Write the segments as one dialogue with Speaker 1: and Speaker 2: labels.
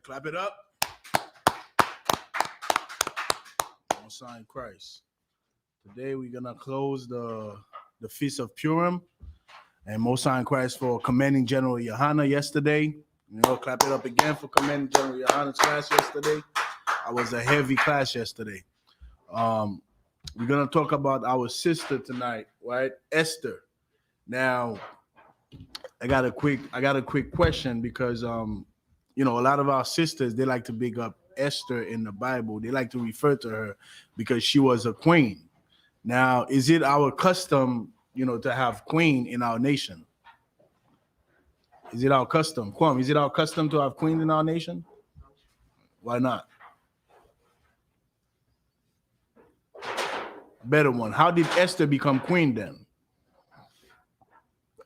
Speaker 1: Clap it up. Most High in Christ. Today we're gonna close the Feast of Purim, and Most High in Christ for commending General Johanna yesterday. Clap it up again for commending General Johanna's class yesterday. I was a heavy class yesterday. We're gonna talk about our sister tonight, right? Esther. Now, I got a quick question because a lot of our sisters, they like to big up Esther in the Bible. They like to refer to her because she was a queen. Now, is it our custom, to have queen in our nation? Is it our custom? Kwame, is it our custom to have queen in our nation? Why not? Better one. How did Esther become queen then?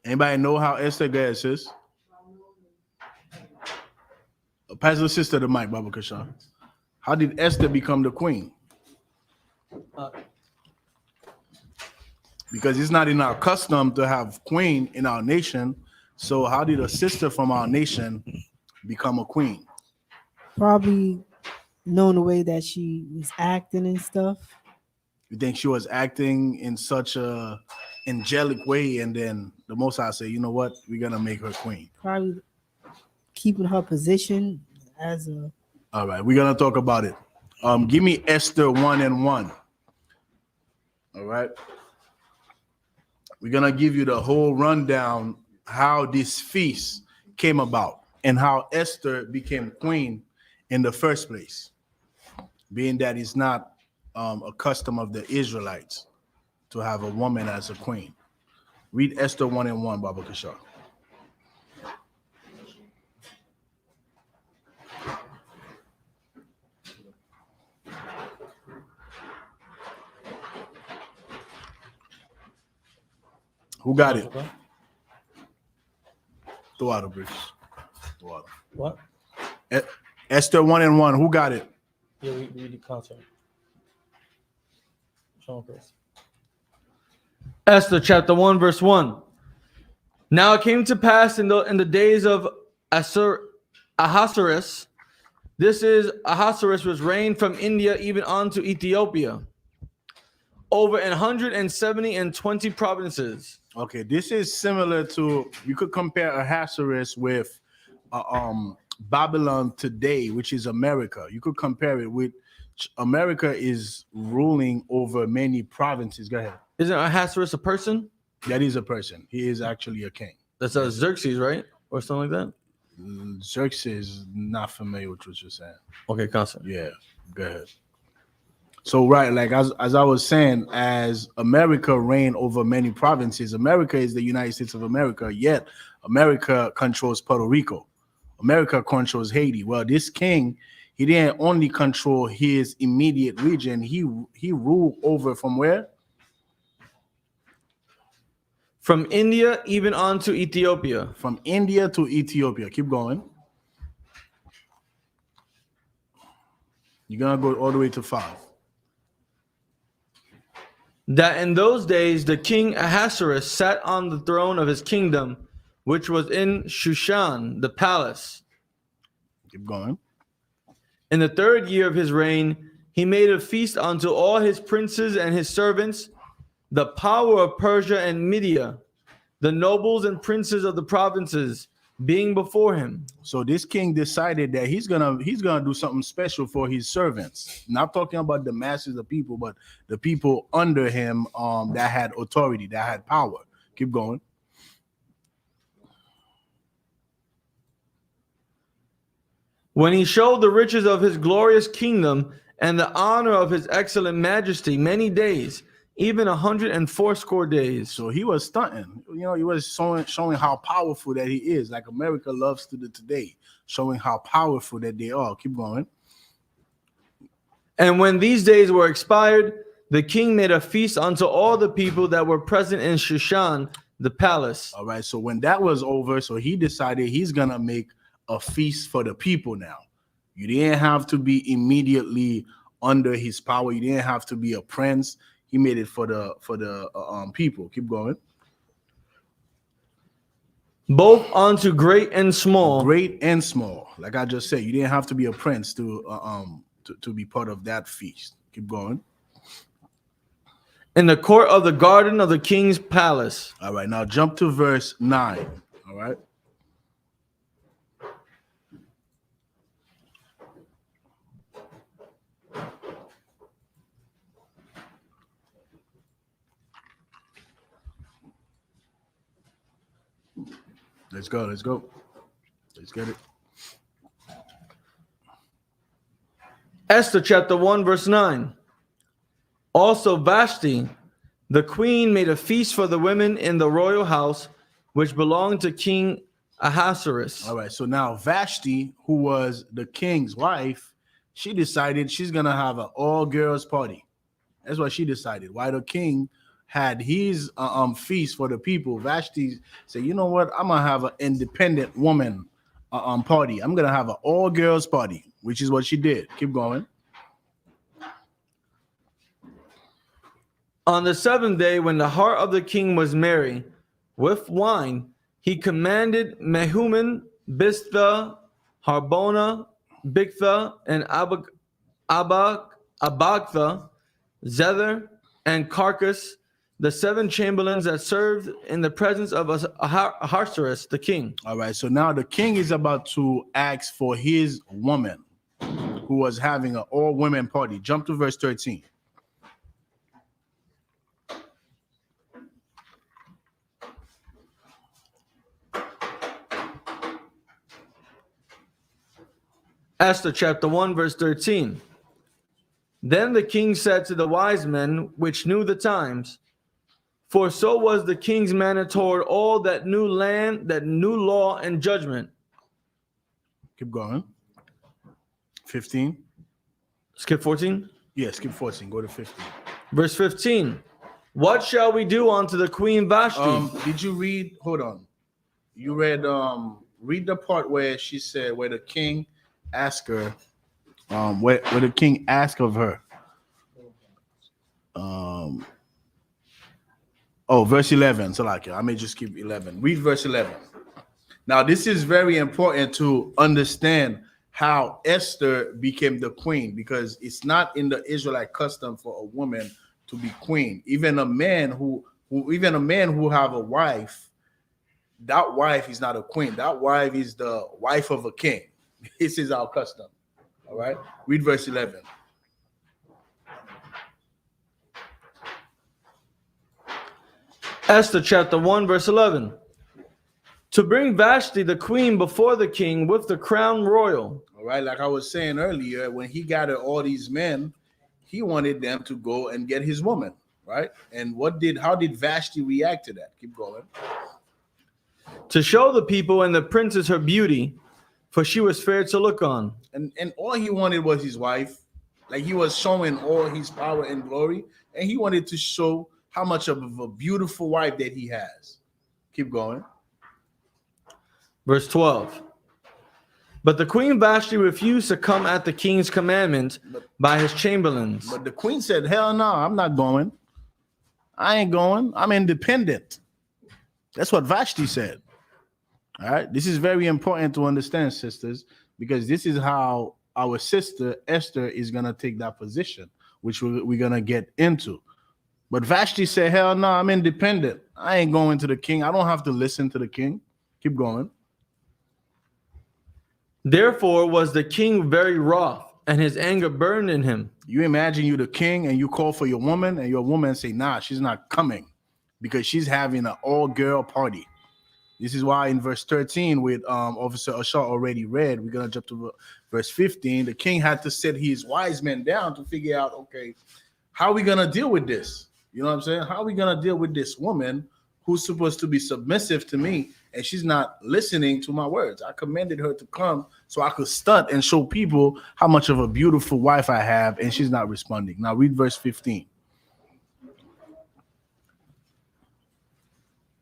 Speaker 1: Anybody know how Esther got sis? Pass the sister the mic, Baba Kashan. How did Esther become the queen? Because it's not in our custom to have queen in our nation. So how did a sister from our nation become a queen?
Speaker 2: Probably knowing the way that she was acting and stuff.
Speaker 1: You think she was acting in such a angelic way, and then the Most High say, you know what, we're gonna make her queen.
Speaker 2: Probably keeping her position as a.
Speaker 1: All right, we're gonna talk about it. Give me Esther 1:1. All right, we're gonna give you the whole rundown how this feast came about and how Esther became queen in the first place, being that it's not a custom of the Israelites to have a woman as a queen. Read Esther 1:1, Baba Kishar. Who got it? Throw out a bridge.
Speaker 3: What?
Speaker 1: Esther 1:1. Who got it?
Speaker 3: Yeah, we read the concert. Esther chapter 1 verse 1. Now it came to pass in the days of Ahasuerus. This is Ahasuerus was reigned from India even unto Ethiopia, over 120 provinces.
Speaker 1: Okay, this is similar to, you could compare Ahasuerus with Babylon today, which is America. You could compare it with America is ruling over many provinces. Go ahead.
Speaker 3: Isn't Ahasuerus a person?
Speaker 1: That is a person. He is actually a king.
Speaker 3: That's a Xerxes, right? Or something like that?
Speaker 1: Xerxes, not familiar with what you're saying.
Speaker 3: Okay, constant.
Speaker 1: Yeah, go ahead. So, right, like as I was saying, as America reigned over many provinces, America is the United States of America, yet America controls Puerto Rico. America controls Haiti. Well, this king, he didn't only control his immediate region, he ruled over from where?
Speaker 3: From India even on to Ethiopia.
Speaker 1: From India to Ethiopia. Keep going. You're going to go all the way to 5.
Speaker 3: That in those days the king Ahasuerus sat on the throne of his kingdom, which was in Shushan, the palace.
Speaker 1: Keep going.
Speaker 3: In the 3rd year of his reign, he made a feast unto all his princes and his servants, the power of Persia and Media, the nobles and princes of the provinces, being before him.
Speaker 1: So this king decided that he's gonna do something special for his servants. Not talking about the masses of people, but the people under him that had authority, that had power. Keep going.
Speaker 3: When he showed the riches of his glorious kingdom and the honor of his excellent majesty many days, even 180 days.
Speaker 1: So he was stunting. He was showing how powerful that he is, like America loves to do today, showing how powerful that they are. Keep going.
Speaker 3: And when these days were expired, the king made a feast unto all the people that were present in Shushan, the palace.
Speaker 1: All right, so when that was over, so he decided he's going to make a feast for the people now. You didn't have to be immediately under his power. You didn't have to be a prince. He made it for the people. Keep going.
Speaker 3: both unto great and small,
Speaker 1: Great and small. Like I just said, you didn't have to be a prince to be part of that feast. Keep going.
Speaker 3: in the court of the garden of the king's palace.
Speaker 1: All right, now jump to verse 9. All right. Let's go. Let's go. Let's get it.
Speaker 3: Esther chapter 1, verse 9. Also Vashti, the queen, made a feast for the women in the royal house, which belonged to King Ahasuerus.
Speaker 1: All right. So now Vashti, who was the king's wife, she decided she's gonna have an all-girls party. That's what she decided. While the king had his feast for the people, Vashti said, "You know what? I'm gonna have an independent woman party. I'm gonna have an all-girls party," which is what she did. Keep going.
Speaker 3: On the seventh day, when the heart of the king was merry with wine, he commanded Mehuman, Biztha, Harbona, Bigtha, and Abagtha, Zether, and Carcass, the 7 chamberlains that served in the presence of Ahasuerus, the king.
Speaker 1: All right. So now the king is about to ask for his woman, who was having an all-women party. Jump to verse 13.
Speaker 3: Esther chapter 1, verse 13. Then the king said to the wise men which knew the times, for so was the king's manner toward all that knew land, that knew law and judgment.
Speaker 1: Keep going. 15.
Speaker 3: Skip 14.
Speaker 1: Yeah, skip 14. Go to 15.
Speaker 3: Verse 15. What shall we do unto the queen Vashti?
Speaker 1: Did you read? Hold on. You read read the part where she said where the king asked her, where the king asked of her. Verse 11. So like I may just keep 11. Read verse 11. Now, this is very important to understand how Esther became the queen, because it's not in the Israelite custom for a woman to be queen. Even a man who have a wife, that wife is not a queen. That wife is the wife of a king. This is our custom. All right. Read verse 11.
Speaker 3: Esther chapter 1, verse 11. To bring Vashti the queen before the king with the crown royal.
Speaker 1: All right. Like I was saying earlier, when he gathered all these men, he wanted them to go and get his woman. Right. And how did Vashti react to that? Keep going.
Speaker 3: To show the people and the princes her beauty, for she was fair to look on.
Speaker 1: And all he wanted was his wife. Like he was showing all his power and glory. And he wanted to show how much of a beautiful wife that he has. Keep going.
Speaker 3: Verse 12. But the queen Vashti refused to come at the king's commandment by his chamberlains.
Speaker 1: But the queen said, hell no, I'm not going. I ain't going. I'm independent. That's what Vashti said. All right. This is very important to understand, sisters, because this is how our sister Esther is going to take that position, which we're going to get into. But Vashti said, hell no, I'm independent. I ain't going to the king. I don't have to listen to the king. Keep going.
Speaker 3: Therefore was the king very wroth, and his anger burned in him.
Speaker 1: You imagine you the king and you call for your woman, and your woman say, nah, she's not coming because she's having an all-girl party. This is why in verse 13, with Officer Ashar already read, we're going to jump to verse 15. The king had to set his wise men down to figure out, okay, how are we going to deal with this? You know what I'm saying? How are we going to deal with this woman who's supposed to be submissive to me, and she's not listening to my words? I commanded her to come so I could stunt and show people how much of a beautiful wife I have, and she's not responding. Now read verse 15.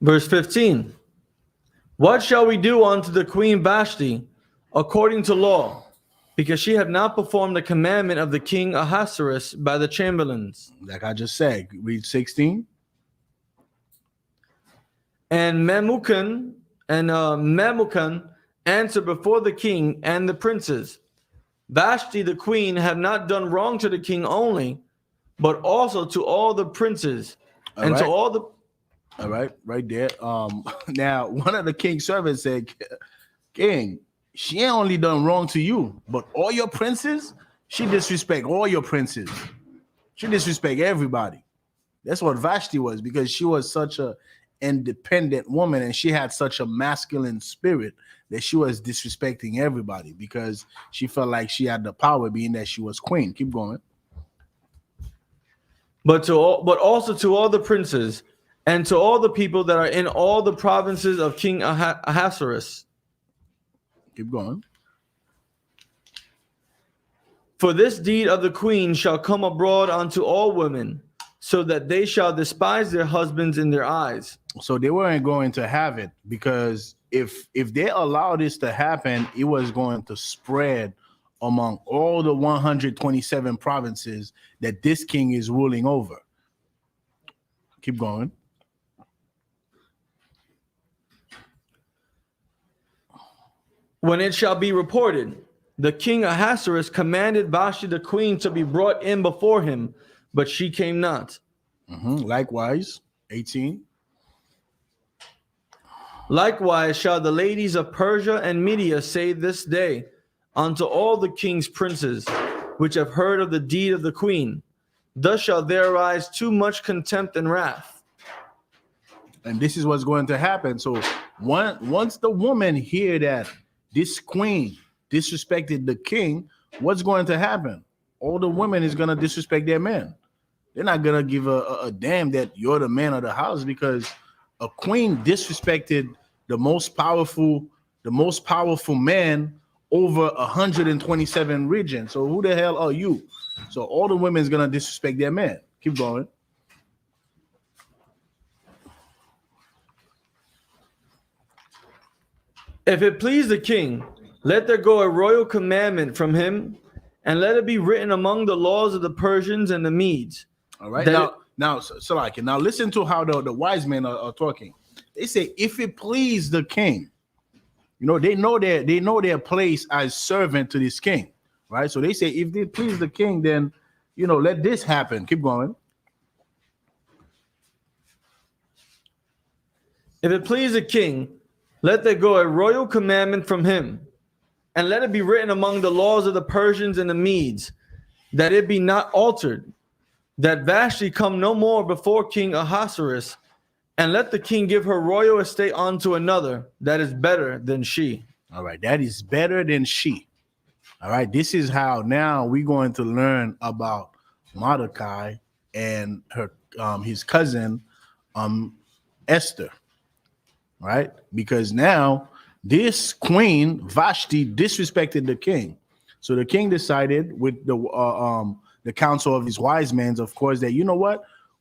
Speaker 3: Verse 15. What shall we do unto the queen Vashti according to law? Because she have not performed the commandment of the king Ahasuerus by the chamberlains.
Speaker 1: Like I just said, read 16.
Speaker 3: And Memucan and Memucan answered before the king and the princes, Vashti the queen had not done wrong to the king only, but also to all the princes and to all the.
Speaker 1: All right, right there. Now one of the king's servants said, King, she ain't only done wrong to you, but all your princes, she disrespect all your princes. She disrespect everybody. That's what Vashti was, because she was such a independent woman and she had such a masculine spirit that she was disrespecting everybody because she felt like she had the power, being that she was queen. Keep going.
Speaker 3: But also to all the princes and to all the people that are in all the provinces of King Ahasuerus.
Speaker 1: Keep going.
Speaker 3: For this deed of the queen shall come abroad unto all women, so that they shall despise their husbands in their eyes.
Speaker 1: So they weren't going to have it, because if they allow this to happen, it was going to spread among all the 127 provinces that this king is ruling over. Keep going.
Speaker 3: When it shall be reported, the king Ahasuerus commanded Vashti the queen to be brought in before him, but she came not.
Speaker 1: Likewise, 18.
Speaker 3: Likewise shall the ladies of Persia and Media say this day unto all the king's princes, which have heard of the deed of the queen, thus shall there arise too much contempt and wrath.
Speaker 1: And this is what's going to happen. So once the woman hear that this queen disrespected the king, what's going to happen? All the women is going to disrespect their men. They're not going to give a damn that you're the man of the house, because a queen disrespected the most powerful man over 127 regions. So who the hell are you? So all the women is going to disrespect their men. Keep going.
Speaker 3: If it please the king, let there go a royal commandment from him, and let it be written among the laws of the Persians and the Medes.
Speaker 1: All right. Now, Salaki, now listen to how the wise men are talking. They say, if it please the king, they know their place as servant to this king, right? So they say, if it please the king, then let this happen. Keep going.
Speaker 3: If it please the king, let there go a royal commandment from him, and let it be written among the laws of the Persians and the Medes, that it be not altered, that Vashti come no more before King Ahasuerus, and let the king give her royal estate unto another that is better than she.
Speaker 1: All right, that is better than she. All right, this is how now we're going to learn about Mordecai and her his cousin Esther. Right? Because now this queen Vashti disrespected the king. So the king decided, with the counsel of his wise men, of course, that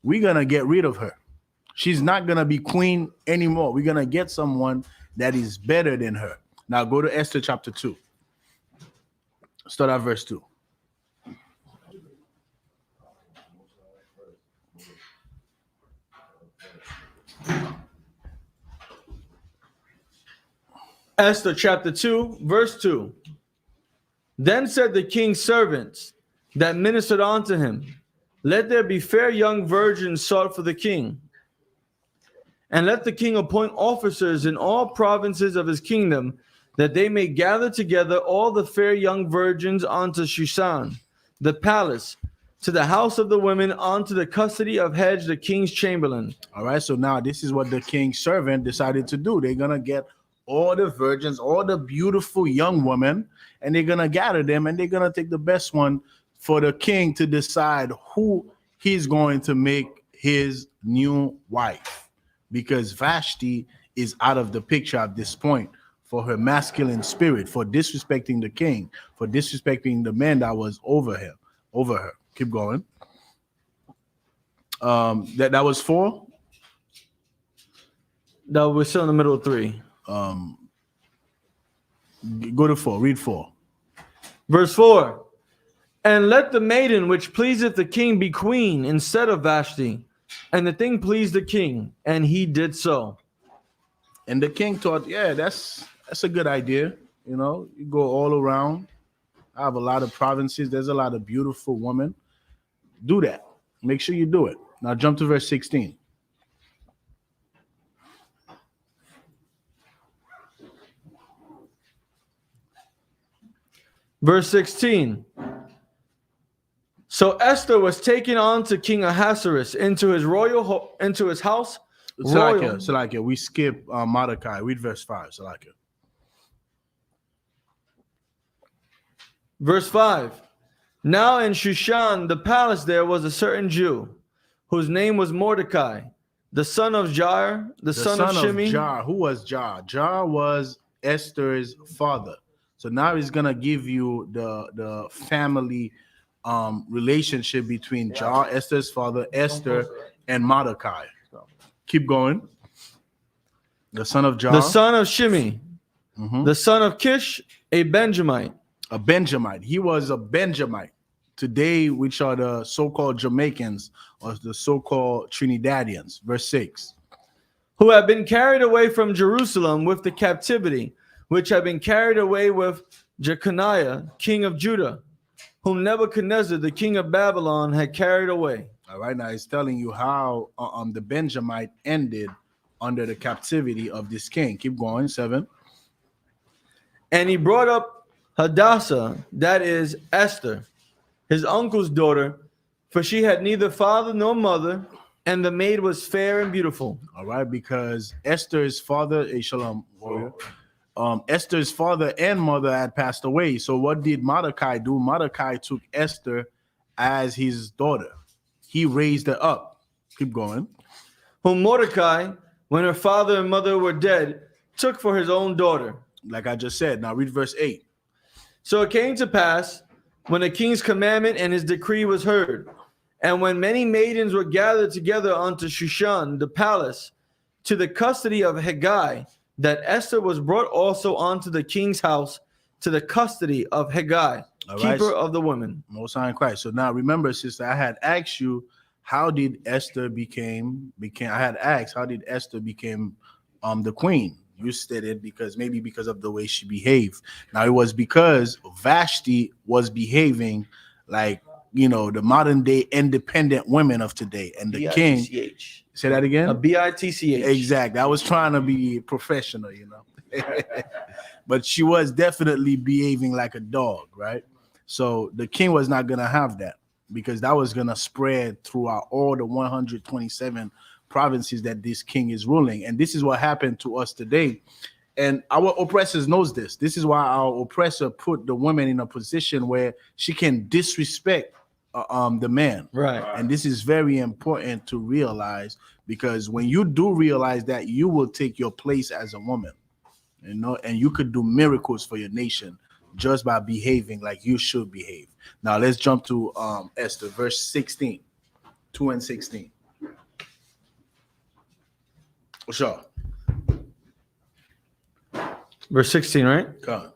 Speaker 1: we're gonna get rid of her. She's not gonna be queen anymore. We're gonna get someone that is better than her. Now go to Esther chapter 2. Start at verse 2.
Speaker 3: Esther chapter 2, verse 2. Then said the king's servants that ministered unto him, let there be fair young virgins sought for the king. And let the king appoint officers in all provinces of his kingdom, that they may gather together all the fair young virgins unto Shushan, the palace, to the house of the women, unto the custody of Hedge, the king's chamberlain.
Speaker 1: All right, so now this is what the king's servant decided to do. They're going to get all the virgins, all the beautiful young women, and they're going to gather them, and they're going to take the best one for the king to decide who he's going to make his new wife. Because Vashti is out of the picture at this point for her masculine spirit, for disrespecting the king, for disrespecting the man that was over her. Keep going. That was 4?
Speaker 3: That we're still in the middle of 3.
Speaker 1: Go to 4. Read 4.
Speaker 3: Verse 4. And let the maiden which pleaseth the king be queen instead of Vashti. And the thing pleased the king, and he did so.
Speaker 1: And the king thought, yeah, that's a good idea. You go all around. I have a lot of provinces. There's a lot of beautiful women. Do that. Make sure you do it. Now jump to verse 16.
Speaker 3: Verse 16. So Esther was taken on to King Ahasuerus into his house.
Speaker 1: Salakia, we skip Mordecai. Read verse 5. Salakia.
Speaker 3: Verse 5. Now in Shushan, the palace, there was a certain Jew whose name was Mordecai, the son of Jair, the son of Shimei.
Speaker 1: Jar. Who was Jar? Jar was Esther's father. So now he's gonna give you the family relationship between Jar, Esther's father, Esther, and Mordecai. Keep going. The son of Jar.
Speaker 3: The son of Shimei. The son of Kish, a Benjamite.
Speaker 1: A Benjamite. He was a Benjamite. Today, which are the so-called Jamaicans or the so-called Trinidadians. Verse 6.
Speaker 3: Who had been carried away from Jerusalem with the captivity, which had been carried away with Jeconiah, king of Judah, whom Nebuchadnezzar, the king of Babylon, had carried away.
Speaker 1: All right, now he's telling you how the Benjamite ended under the captivity of this king. Keep going, 7.
Speaker 3: And he brought up Hadassah, that is Esther, his uncle's daughter, for she had neither father nor mother, and the maid was fair and beautiful.
Speaker 1: All right, because Esther's father, Shalom, warrior, Esther's father and mother had passed away. So what did Mordecai do? Mordecai took Esther as his daughter. He raised her up. Keep going.
Speaker 3: Whom Mordecai, when her father and mother were dead, took for his own daughter.
Speaker 1: Like I just said. Now read verse 8.
Speaker 3: So it came to pass, when the king's commandment and his decree was heard, and when many maidens were gathered together unto Shushan, the palace, to the custody of Hegai, that Esther was brought also unto the king's house, to the custody of Hegai, keeper of the women.
Speaker 1: Most High in Christ. So now remember, sister, I had asked you, how did Esther became? I had asked, how did Esther became the queen? You stated because of the way she behaved. Now it was because Vashti was behaving like the modern day independent women of today, and the king. Say that again.
Speaker 3: A bitch.
Speaker 1: Exactly. I was trying to be professional, but she was definitely behaving like a dog, right? So the king was not gonna have that because that was gonna spread throughout all the 127 provinces that this king is ruling. And this is what happened to us today. And our oppressors knows this. This is why our oppressor put the woman in a position where she can disrespect the man.
Speaker 3: Right.
Speaker 1: And this is very important to realize, because when you do realize that, you will take your place as a woman, and you could do miracles for your nation just by behaving like you should behave. Now let's jump to Esther, verse 16, 2 and 16. Sure.
Speaker 3: Verse 16, right?
Speaker 1: Come on.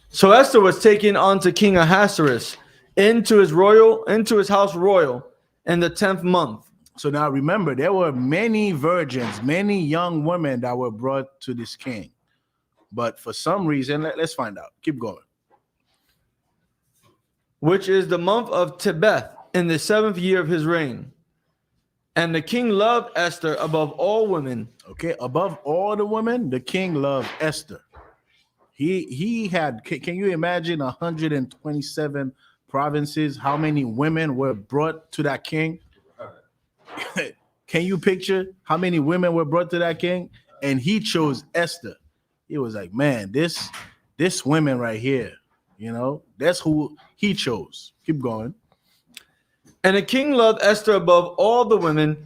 Speaker 3: So Esther was taken unto King Ahasuerus into his house royal in the 10th month.
Speaker 1: So now remember, there were many virgins, many young women that were brought to this king. But for some reason, let's find out. Keep going.
Speaker 3: Which is the month of Tebeth in the 7th year of his reign. And the king loved Esther above all women.
Speaker 1: Okay, above all the women, the king loved Esther. He had, can you imagine 127 provinces? How many women were brought to that king? Can you picture how many women were brought to that king? And he chose Esther. He was like, man, this women right here, that's who he chose. Keep going.
Speaker 3: And the king loved Esther above all the women,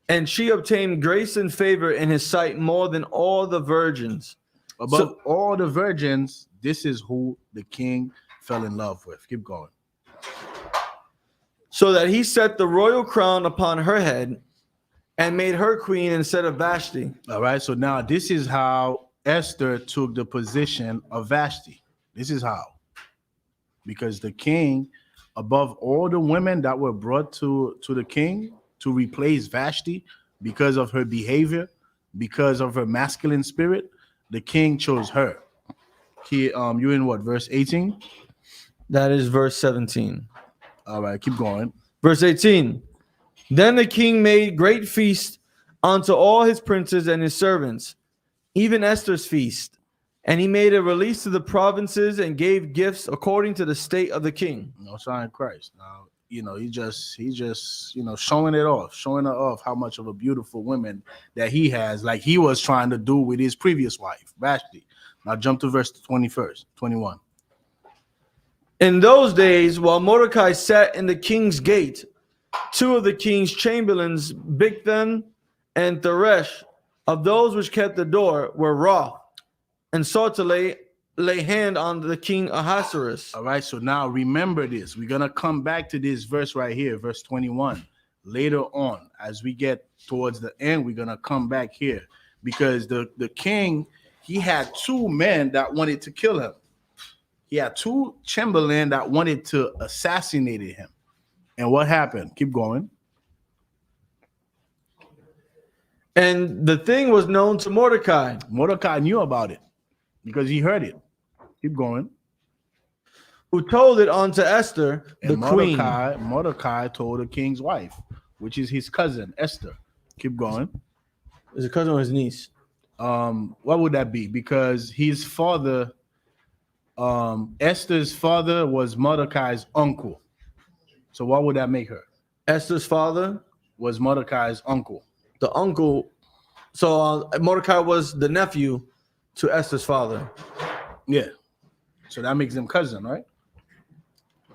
Speaker 3: and she obtained grace and favor in his sight more than all the virgins.
Speaker 1: Above all the virgins, this is who the king fell in love with. Keep going.
Speaker 3: So that he set the royal crown upon her head and made her queen instead of Vashti.
Speaker 1: All right, so now this is how Esther took the position of Vashti. This is how. Because the king, above all the women that were brought to the king to replace Vashti because of her behavior, because of her masculine spirit, the king chose her. You in what, verse 18?
Speaker 3: That is verse 17.
Speaker 1: All right, keep going.
Speaker 3: Verse 18. Then the king made great feast unto all his princes and his servants, even Esther's feast. And he made a release to the provinces and gave gifts according to the state of the king.
Speaker 1: No sign of Christ. Now, he just showing it off, showing her off how much of a beautiful woman that he has, like he was trying to do with his previous wife, Vashti. Now jump to verse 21.
Speaker 3: In those days, while Mordecai sat in the king's gate, two of the king's chamberlains, Bigthan and Teresh, of those which kept the door, were wroth, and sought to lay hand on the king Ahasuerus.
Speaker 1: All right, so now remember this. We're gonna come back to this verse right here, verse 21. Later on, as we get towards the end, we're gonna come back here because the king, he had two men that wanted to kill him. He had two chamberlains that wanted to assassinate him. And what happened? Keep going.
Speaker 3: And the thing was known to Mordecai.
Speaker 1: Mordecai knew about it because he heard it. Keep going.
Speaker 3: Who told it unto Esther, the queen.
Speaker 1: Mordecai told the king's wife, which is his cousin, Esther. Keep going.
Speaker 3: Is a cousin or his niece?
Speaker 1: What would that be? Because his father, Esther's father was Mordecai's uncle. So what would that make her?
Speaker 3: Esther's father
Speaker 1: was Mordecai's uncle.
Speaker 3: The uncle. So Mordecai was the nephew to Esther's father.
Speaker 1: Yeah. So that makes them cousin, right?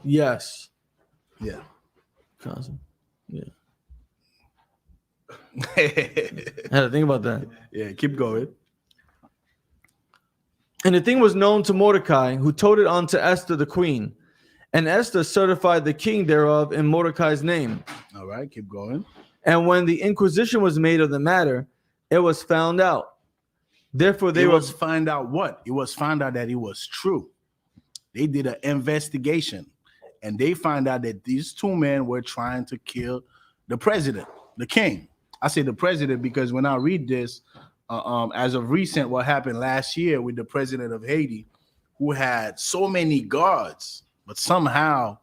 Speaker 3: Yes.
Speaker 1: Yeah.
Speaker 3: Cousin. Yeah.
Speaker 1: I
Speaker 3: had to think about that.
Speaker 1: Yeah, keep going.
Speaker 3: And the thing was known to Mordecai, who told it unto Esther the queen. And Esther certified the king thereof in Mordecai's name.
Speaker 1: All right, keep going.
Speaker 3: And when the inquisition was made of the matter, it was found out. Therefore, they was
Speaker 1: find out what? It was found out that it was true. They did an investigation, and they found out that these two men were trying to kill the president, the king. I say the president because when I read this, as of recent, what happened last year with the president of Haiti, who had so many guards, but somehow,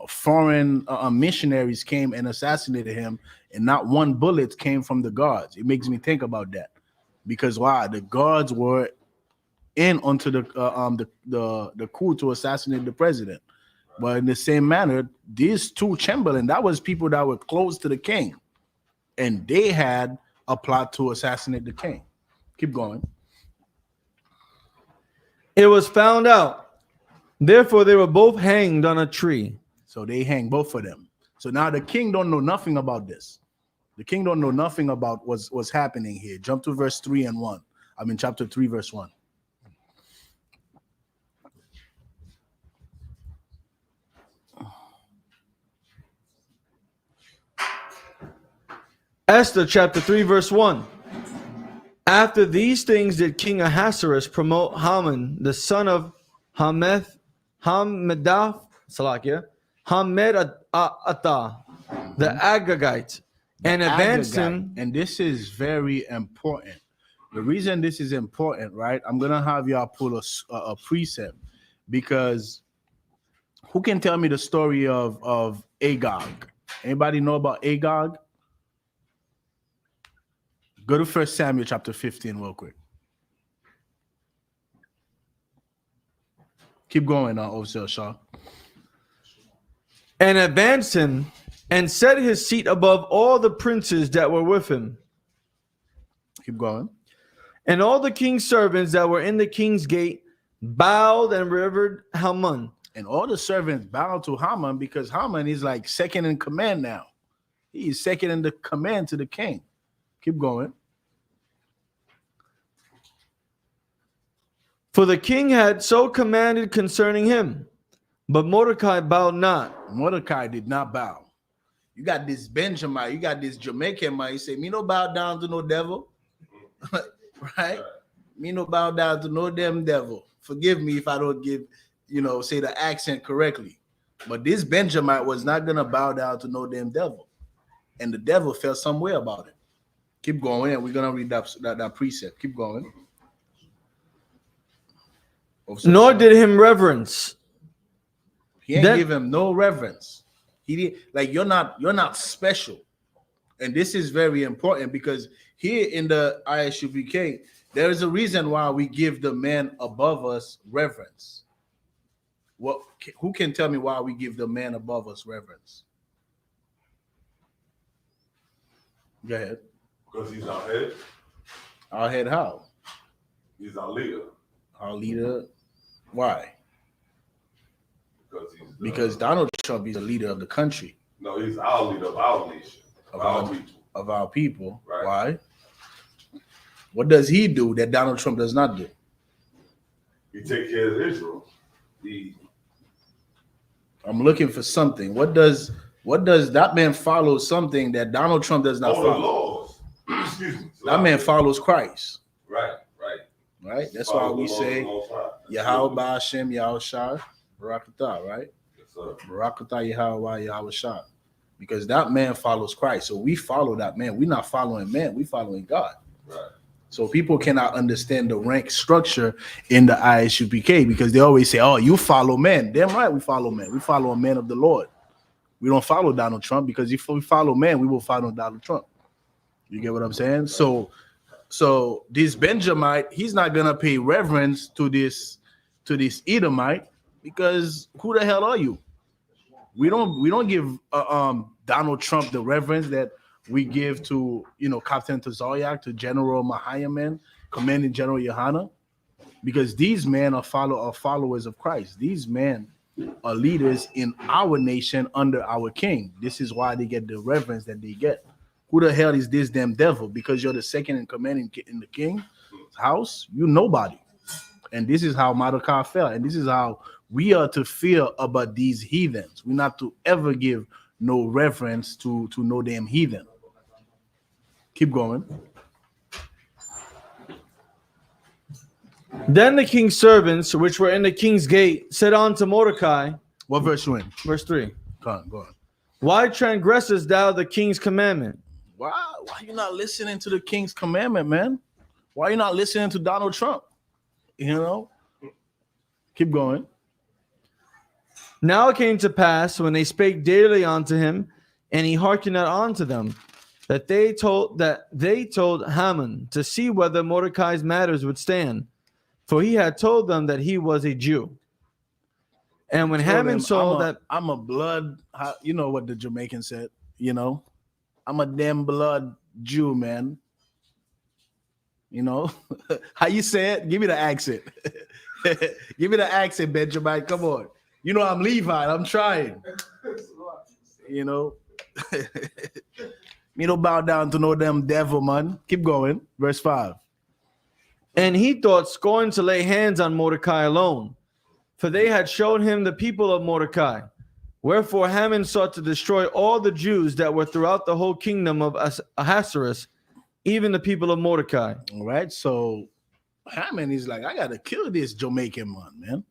Speaker 1: foreign missionaries came and assassinated him, and not one bullet came from the guards. It makes me think about that, because why? The guards were in onto the coup to assassinate the president. But in the same manner, these two Chamberlain, that was people that were close to the king, and they had a plot to assassinate the king. Keep going.
Speaker 3: It was found out. Therefore, they were both hanged on a tree.
Speaker 1: So they hang both of them. So now the king don't know nothing about this. The king don't know nothing about what's happening here. Jump to verse 3 and 1. Chapter 3, verse 1.
Speaker 3: Esther chapter 3, verse 1. After these things did King Ahasuerus promote Haman, the son of Hammedatha, the Agagite, and advanced him.
Speaker 1: And this is very important. The reason this is important, right? I'm going to have y'all pull a precept, because who can tell me the story of Agag? Anybody know about Agag? Go to 1 Samuel chapter 15 real quick. Keep going now, Overseer Shaw.
Speaker 3: And advanced him and set his seat above all the princes that were with him.
Speaker 1: Keep going.
Speaker 3: And all the king's servants that were in the king's gate bowed and revered Haman.
Speaker 1: And all the servants bowed to Haman, because Haman is like second in command now. He is second in the command to the king. Keep going.
Speaker 3: For the king had so commanded concerning him, but Mordecai bowed not.
Speaker 1: Mordecai did not bow. You got this Benjamin, you got this Jamaican man. You say, me no bow down to no devil. Right? Me no bow down to no damn devil. Forgive me if I don't say the accent correctly. But this Benjamin was not going to bow down to no damn devil. And the devil felt some way about it. Keep going, and we're gonna read that precept. Keep going.
Speaker 3: Nor did him reverence.
Speaker 1: He ain't give him no reverence. He did like you're not special. And this is very important because here in the ISUPK, there is a reason why we give the man above us reverence. Who can tell me why we give the man above us reverence? Go ahead.
Speaker 4: Because he's our head.
Speaker 1: Our head how?
Speaker 4: He's our leader.
Speaker 1: Our leader. Why?
Speaker 4: Because
Speaker 1: Donald Trump is the leader of the country.
Speaker 4: No, he's our leader of our nation.
Speaker 1: Of our people.
Speaker 4: Right.
Speaker 1: Why? What does he do that Donald Trump does not do?
Speaker 4: He take care of Israel.
Speaker 1: I'm looking for something. What does that man follow? Something that Donald Trump does not
Speaker 4: All
Speaker 1: follow.
Speaker 4: the laws. Excuse me.
Speaker 1: That man follows Christ.
Speaker 4: Right.
Speaker 1: That's why we say Yahweh Ba'Hashem Yahushua Barakatah, right?
Speaker 4: Yes, sir.
Speaker 1: Barakatah Yahweh Yahushua. Because that man follows Christ. So we follow that man. We're not following man, we following God.
Speaker 4: Right.
Speaker 1: So people cannot understand the rank structure in the ISUPK because they always say, oh, you follow men. Damn right, we follow men. We follow a man of the Lord. We don't follow Donald Trump because if we follow man, we will follow Donald Trump. You get what I'm saying? So this Benjamite, he's not gonna pay reverence to this Edomite because who the hell are you? We don't give Donald Trump the reverence that we give to Captain Tazaryak, to General Mahayaman, Commanding General Yohana, because these men are followers of Christ. These men are leaders in our nation under our king. This is why they get the reverence that they get. Who the hell is this damn devil? Because you're the second in command in the king's house, you nobody. And this is how Mordecai felt. And this is how we are to feel about these heathens. We're not to ever give no reverence to no damn heathen. Keep going.
Speaker 3: Then the king's servants, which were in the king's gate, said unto Mordecai.
Speaker 1: What verse you in?
Speaker 3: Verse 3.
Speaker 1: Go on.
Speaker 3: Why transgressest thou the king's commandment?
Speaker 1: Why you not listening to the king's commandment, man? Why you not listening to Donald Trump? Keep going.
Speaker 3: Now it came to pass when they spake daily unto him, and he hearkened not unto them, that they told Haman to see whether Mordecai's matters would stand, for he had told them that he was a Jew. And when Haman saw that
Speaker 1: I'm a blood, you know what the Jamaican said, I'm a damn blood Jew, man. How you say it? Give me the accent. Give me the accent, Benjamin. Come on. I'm Levite. I'm trying. Me don't bow down to no damn devil, man. Keep going. Verse 5.
Speaker 3: And he thought scorn to lay hands on Mordecai alone, for they had showed him the people of Mordecai. Wherefore Haman sought to destroy all the Jews that were throughout the whole kingdom of Ahasuerus, even the people of Mordecai.
Speaker 1: All right, so Haman is like, I got to kill this Jamaican man.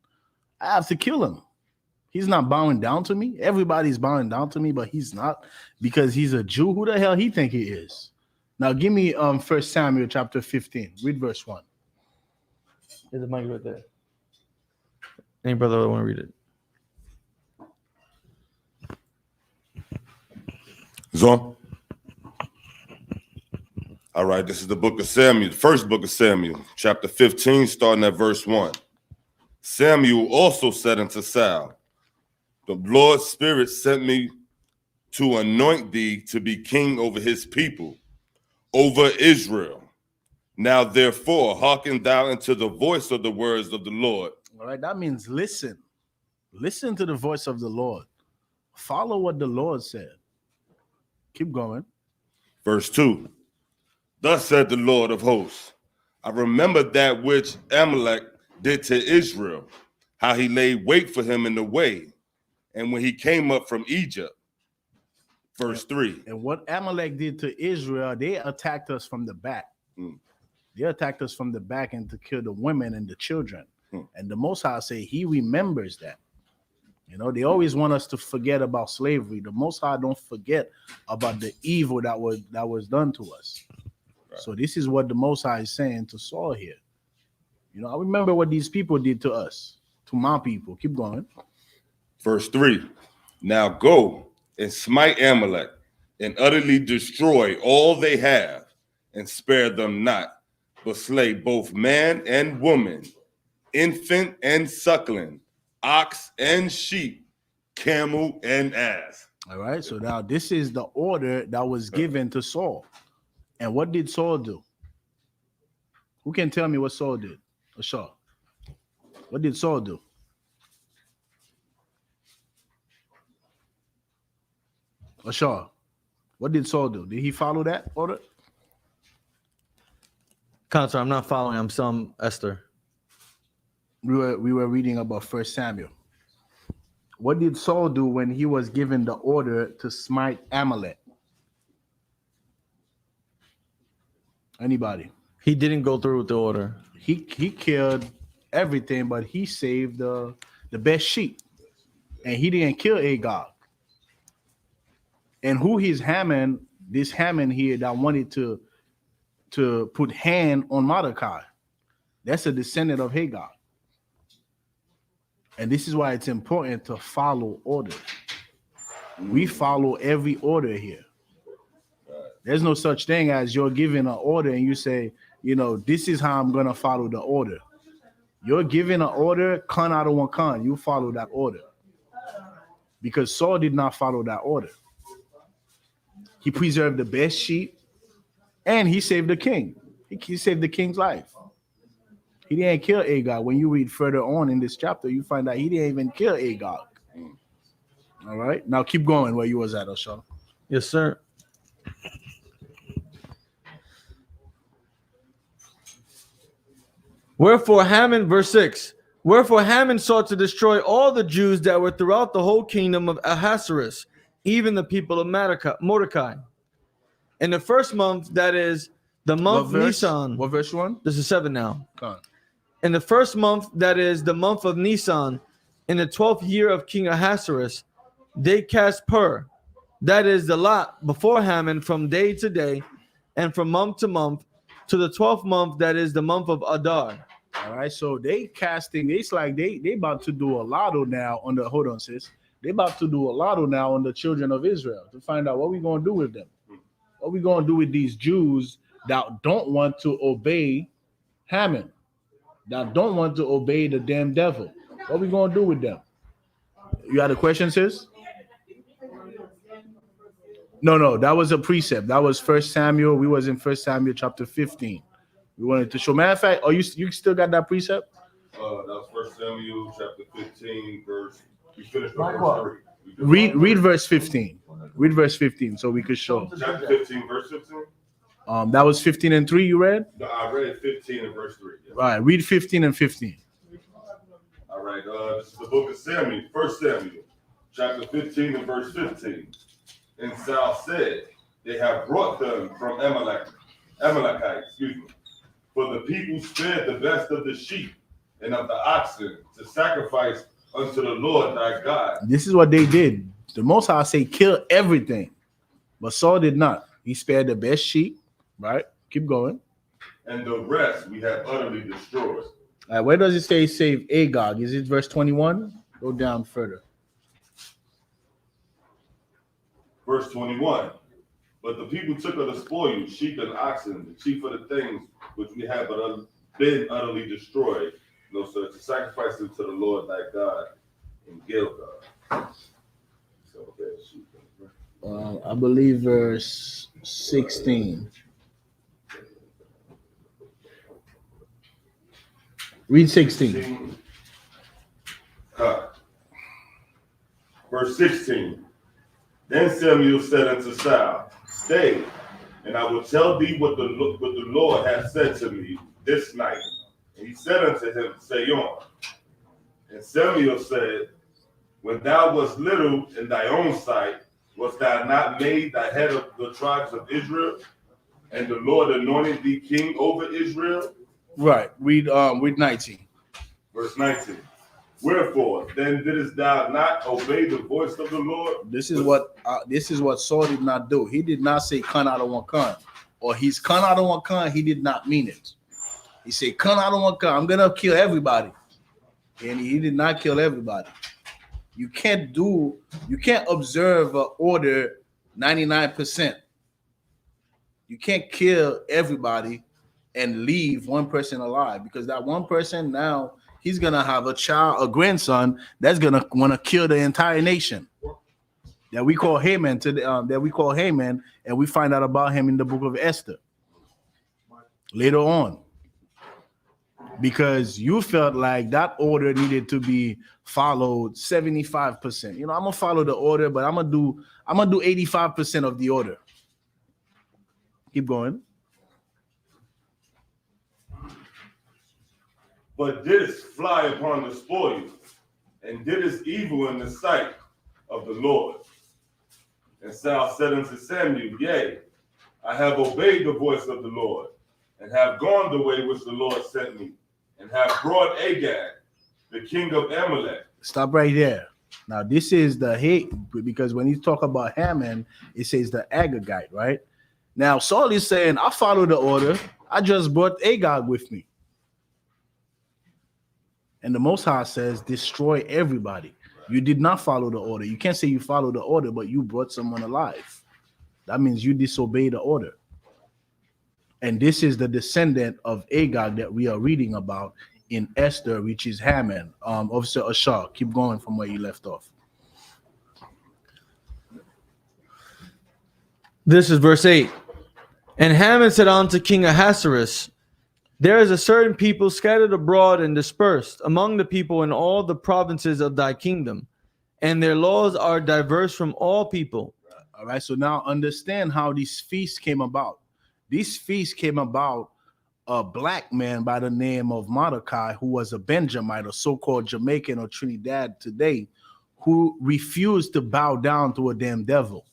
Speaker 1: I have to kill him. He's not bowing down to me. Everybody's bowing down to me, but he's not because he's a Jew. Who the hell he think he is? Now give me 1 Samuel chapter 15. Read verse 1.
Speaker 3: There's a mic right there. Any brother want to read it?
Speaker 4: Zon. All right, this is the book of Samuel, the first book of Samuel, chapter 15, starting at verse 1. Samuel also said unto Saul, the Lord's Spirit sent me to anoint thee to be king over his people, over Israel. Now, therefore, hearken thou unto the voice of the words of the Lord.
Speaker 1: All right, that means listen. Listen to the voice of the Lord. Follow what the Lord said. Keep going.
Speaker 4: Verse 2. Thus said the Lord of hosts, I remember that which Amalek did to Israel, how he laid wait for him in the way, and when he came up from Egypt. Verse 3.
Speaker 1: And what Amalek did to Israel, they attacked us from the back. They attacked us from the back and to kill the women and the children. And the Most High say he remembers that. They always want us to forget about slavery. The Most High don't forget about the evil that was done to us. So this is what the Most High is saying to Saul here. You know, I remember what these people did to us, to my people. Keep going.
Speaker 4: Verse 3. Now go and smite Amalek and utterly destroy all they have and spare them not, but slay both man and woman, infant and suckling, ox and sheep, camel and ass.
Speaker 1: All right. So now this is the order that was given to Saul. And what did Saul do? Who can tell me what Saul did? Ashar. What did Saul do? Ashar. What did Saul do? Did he follow that order?
Speaker 3: Counselor, I'm not following. I'm some Esther.
Speaker 1: We were reading about 1 Samuel. What did Saul do when he was given the order to smite Amalek? Anybody?
Speaker 3: He didn't go through with the order.
Speaker 1: He killed everything, but he saved the best sheep, and he didn't kill Agag. And who he's Haman? This Haman here that wanted to put hand on Mordecai. That's a descendant of Hagar. And this is why it's important to follow order. We follow every order here. There's no such thing as you're given an order and you say, you know, this is how I'm going to follow the order. You're given an order, con out of one con. You follow that order. Because Saul did not follow that order. He preserved the best sheep and he saved the king. He saved the king's life. He didn't kill Agag. When you read further on in this chapter, you find out he didn't even kill Agag. All right. Now keep going where you was at, Ashar.
Speaker 3: Yes, sir. Wherefore Haman, verse 6. Wherefore Haman sought to destroy all the Jews that were throughout the whole kingdom of Ahasuerus, even the people of Mordecai. In the first month, that is the month Nisan.
Speaker 1: What verse 1?
Speaker 3: This is 7 now.
Speaker 1: Come on.
Speaker 3: In the first month, that is the month of Nisan, in the 12th year of King Ahasuerus, they cast pur, that is the lot, before Haman from day to day, and from month to month, to the 12th month, that is the month of Adar.
Speaker 1: All right, so they casting. It's like they about to do a lotto now on the. Hold on, sis. They about to do a lotto now on the children of Israel to find out what we gonna do with them. What we gonna do with these Jews that don't want to obey Haman, that don't want to obey the damn devil? What we gonna do with them? You had a question, sis? No, that was a precept. That was 1 Samuel. We was in 1 Samuel chapter 15. We wanted to show. Matter of fact, you still got that precept?
Speaker 4: That was 1 Samuel chapter 15, verse. We finished with verse 3.
Speaker 1: Read verse 15. Read verse 15 so we could show.
Speaker 4: Chapter 15, verse 15.
Speaker 1: That was 15 and 3 you read?
Speaker 4: No, I read 15 and verse 3. Yes.
Speaker 1: All right, read 15 and 15.
Speaker 4: All right, this is the book of Samuel, 1 Samuel, chapter 15 and verse 15. And Saul said, they have brought them from Amalekite, for the people spared the best of the sheep and of the oxen to sacrifice unto the Lord thy God.
Speaker 1: This is what they did. The Most High say kill everything, but Saul did not. He spared the best sheep, right? Keep going.
Speaker 4: And the rest we have utterly destroyed.
Speaker 1: All right, where does it say save Agag? Is it verse 21? Go down further.
Speaker 4: Verse 21. But the people took of the spoil, sheep and oxen, the chief of the things which we have been utterly destroyed, no sir, to sacrifice them to the Lord thy God in Gilgal. So,
Speaker 1: I believe verse 16. Read 16.
Speaker 4: Verse 16. Then Samuel said unto Saul, stay, and I will tell thee what the Lord hath said to me this night. And he said unto him, say on. And Samuel said, when thou wast little in thy own sight, wast thou not made the head of the tribes of Israel? And the Lord anointed thee king over Israel?
Speaker 1: Right. Read 19.
Speaker 4: Verse 19. Wherefore then didst thou not obey the voice of the Lord?
Speaker 1: This is what Saul did not do. He did not say con out of one con. or he's Khan I don't want Khan, he did not mean it. He said, Khan I don't want Khan, I'm gonna kill everybody. And he did not kill everybody. You can't observe an order 99%. You can't kill everybody and leave one person alive, because that one person now he's gonna have a grandson that's gonna want to kill the entire nation. That we call Haman and we find out about him in the book of Esther later on. Because you felt like that order needed to be followed 75%. I'm gonna follow the order, but I'm gonna do 85% of the order. Keep going.
Speaker 4: But didst fly upon the spoil, and didst evil in the sight of the Lord. And Saul said unto Samuel, Yea, I have obeyed the voice of the Lord, and have gone the way which the Lord sent me, and have brought Agag, the king of Amalek.
Speaker 1: Stop right there. Now, this is the hate, because when you talk about Haman, it says the Agagite, right? Now, Saul is saying, I follow the order. I just brought Agag with me. And the Most High says, destroy everybody. You did not follow the order. You can't say you followed the order, but you brought someone alive. That means you disobeyed the order. And this is the descendant of Agag that we are reading about in Esther, which is Haman. Officer Ashar, keep going from where you left off.
Speaker 3: This is verse 8. And Haman said unto King Ahasuerus, There is a certain people scattered abroad and dispersed among the people in all the provinces of thy kingdom, and their laws are diverse from all people.
Speaker 1: All right, so now understand how these feasts came about. These feasts came about a black man by the name of Mordecai, who was a Benjamite, a so-called Jamaican or Trinidad today, who refused to bow down to a damn devil.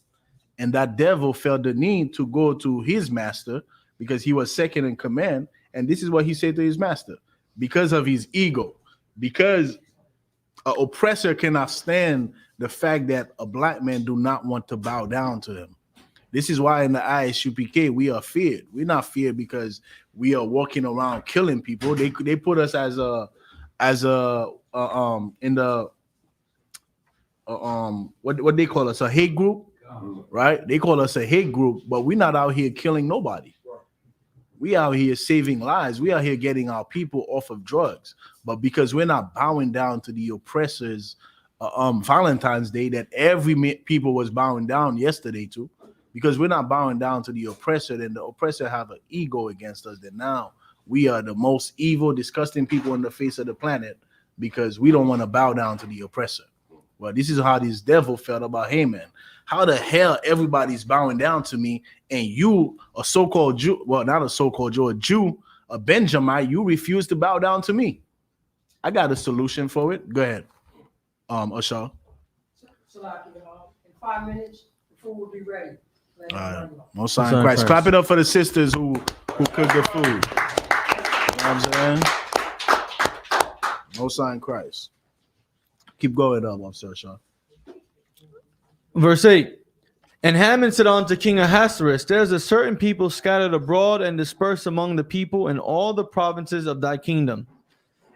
Speaker 1: And that devil felt the need to go to his master because he was second in command. And this is what he said to his master: because of his ego, because an oppressor cannot stand the fact that a black man do not want to bow down to him. This is why in the ISUPK we are feared. We're not feared because we are walking around killing people. They put us in the what they call us, a hate group, right? They call us a hate group, but we're not out here killing nobody. We out here saving lives. We out here getting our people off of drugs. But because we're not bowing down to the oppressors, Valentine's Day that people was bowing down yesterday to, because we're not bowing down to the oppressor, then the oppressor have an ego against us. That now we are the most evil, disgusting people on the face of the planet because we don't want to bow down to the oppressor. Well, this is how this devil felt about Haman. How the hell everybody's bowing down to me, and you, a so-called Jew, well, not a so-called Jew, a Jew, a Benjamite, you refuse to bow down to me? I got a solution for it. Go ahead, Ashar.
Speaker 5: So like, in 5 minutes, the food will be ready.
Speaker 1: All right. Most High in Christ. Clap it up for the sisters who cook the food. You know what I'm saying? Most High in Christ. Keep going up, Officer Ashar.
Speaker 3: Verse 8. And Haman said unto King Ahasuerus, There is a certain people scattered abroad and dispersed among the people in all the provinces of thy kingdom,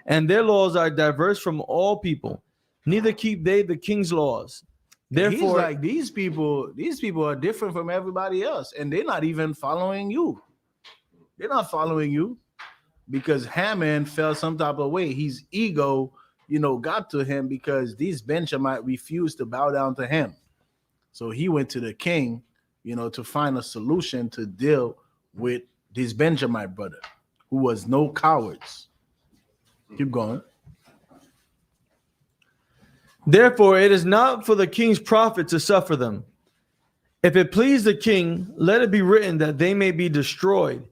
Speaker 3: and their laws are diverse from all people, neither keep they the king's laws. Therefore,
Speaker 1: he's like, these people are different from everybody else, and they're not even following you. They're not following you because Haman felt some type of way. His ego, got to him because these Benjamites refused to bow down to him. So he went to the king, to find a solution to deal with this Benjamite brother, who was no cowards. Keep going.
Speaker 3: Therefore, it is not for the king's profit to suffer them. If it please the king, let it be written that they may be destroyed.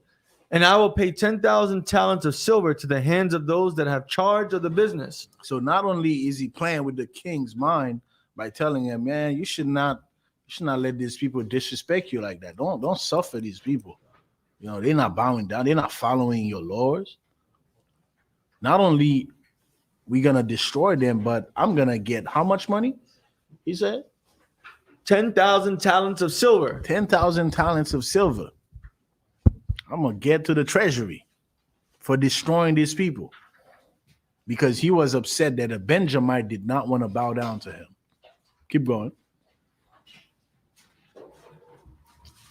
Speaker 3: And I will pay 10,000 talents of silver to the hands of those that have charge of the business.
Speaker 1: So not only is he playing with the king's mind by telling him, man, you should not let these people disrespect you like that. Don't suffer these people. They're not bowing down. They're not following your laws. Not only we're going to destroy them, but I'm going to get how much money? He said
Speaker 3: 10,000 talents of silver.
Speaker 1: 10,000 talents of silver. I'm gonna get to the treasury for destroying these people, because he was upset that a Benjamite did not want to bow down to him. Keep going.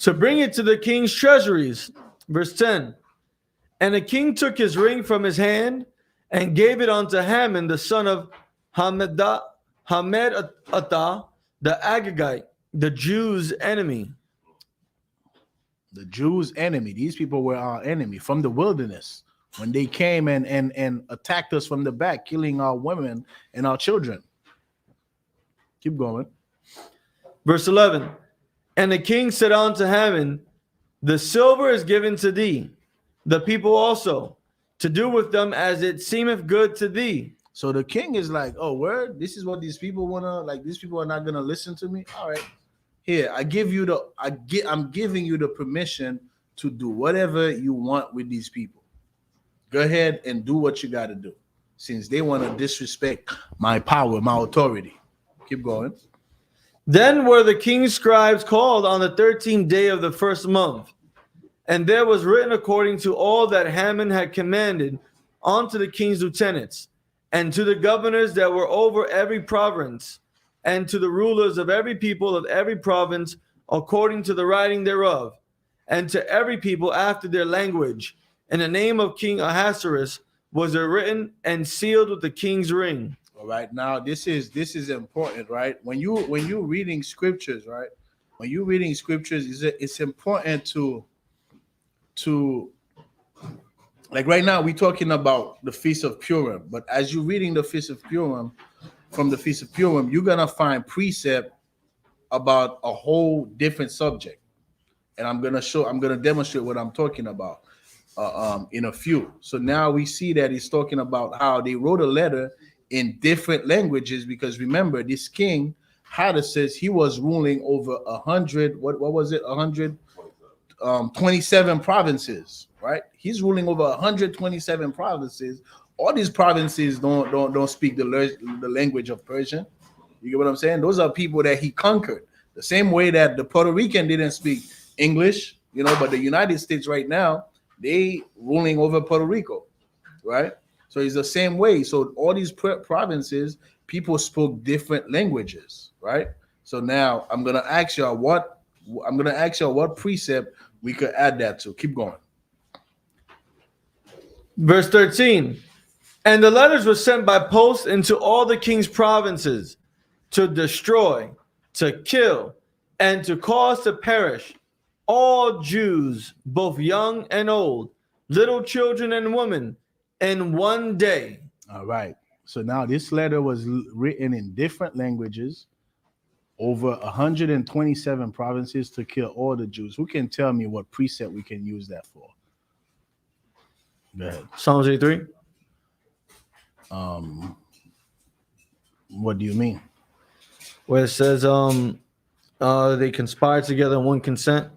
Speaker 3: To bring it to the king's treasuries. Verse 10. And the king took his ring from his hand and gave it unto Haman, the son of Hammedatha, the Agagite, the Jews' enemy.
Speaker 1: The Jews' enemy. These people were our enemy from the wilderness when they came and attacked us from the back, killing our women and our children. Keep going.
Speaker 3: Verse 11. And the king said unto Haman, the silver is given to thee, the people also, to do with them as it seemeth good to thee.
Speaker 1: So the king is like, oh, word, this is what these people wanna, like, these people are not gonna listen to me. All right. Here, I'm giving you the permission to do whatever you want with these people. Go ahead and do what you gotta do, since they want to disrespect my power, my authority. Keep going.
Speaker 3: Then were the king's scribes called on the 13th day of the first month, and there was written according to all that Haman had commanded unto the king's lieutenants, and to the governors that were over every province, and to the rulers of every people of every province, according to the writing thereof, and to every people after their language. In the name of King Ahasuerus was it written and sealed with the king's ring.
Speaker 1: All right, now this is important, right? When you reading scriptures, right? When you reading scriptures, it's important to like right now we're talking about the Feast of Purim, but as you're reading the Feast of Purim, from the Feast of Purim, you're gonna find precept about a whole different subject, and I'm gonna demonstrate what I'm talking about in a few. So now we see that he's talking about how they wrote a letter in different languages, because remember, this king Hadassus, he was ruling over 100. What was it? 127 provinces, right? He's ruling over 127 provinces. All these provinces don't speak the language of Persian. You get what I'm saying? Those are people that he conquered. The same way that the Puerto Rican didn't speak English, but the United States right now, they ruling over Puerto Rico, right? So it's the same way. So all these provinces, people spoke different languages, right? So now I'm gonna ask y'all what precept we could add that to. Keep going.
Speaker 3: Verse 13. And the letters were sent by post into all the king's provinces to destroy, to kill, and to cause to perish all Jews, both young and old, little children and women, in one day.
Speaker 1: All right. So now this letter was written in different languages, over 127 provinces, to kill all the Jews. Who can tell me what precept we can use that for? Go ahead.
Speaker 3: Psalms 83.
Speaker 1: What do you mean?
Speaker 3: Where it says they conspired together in one consent.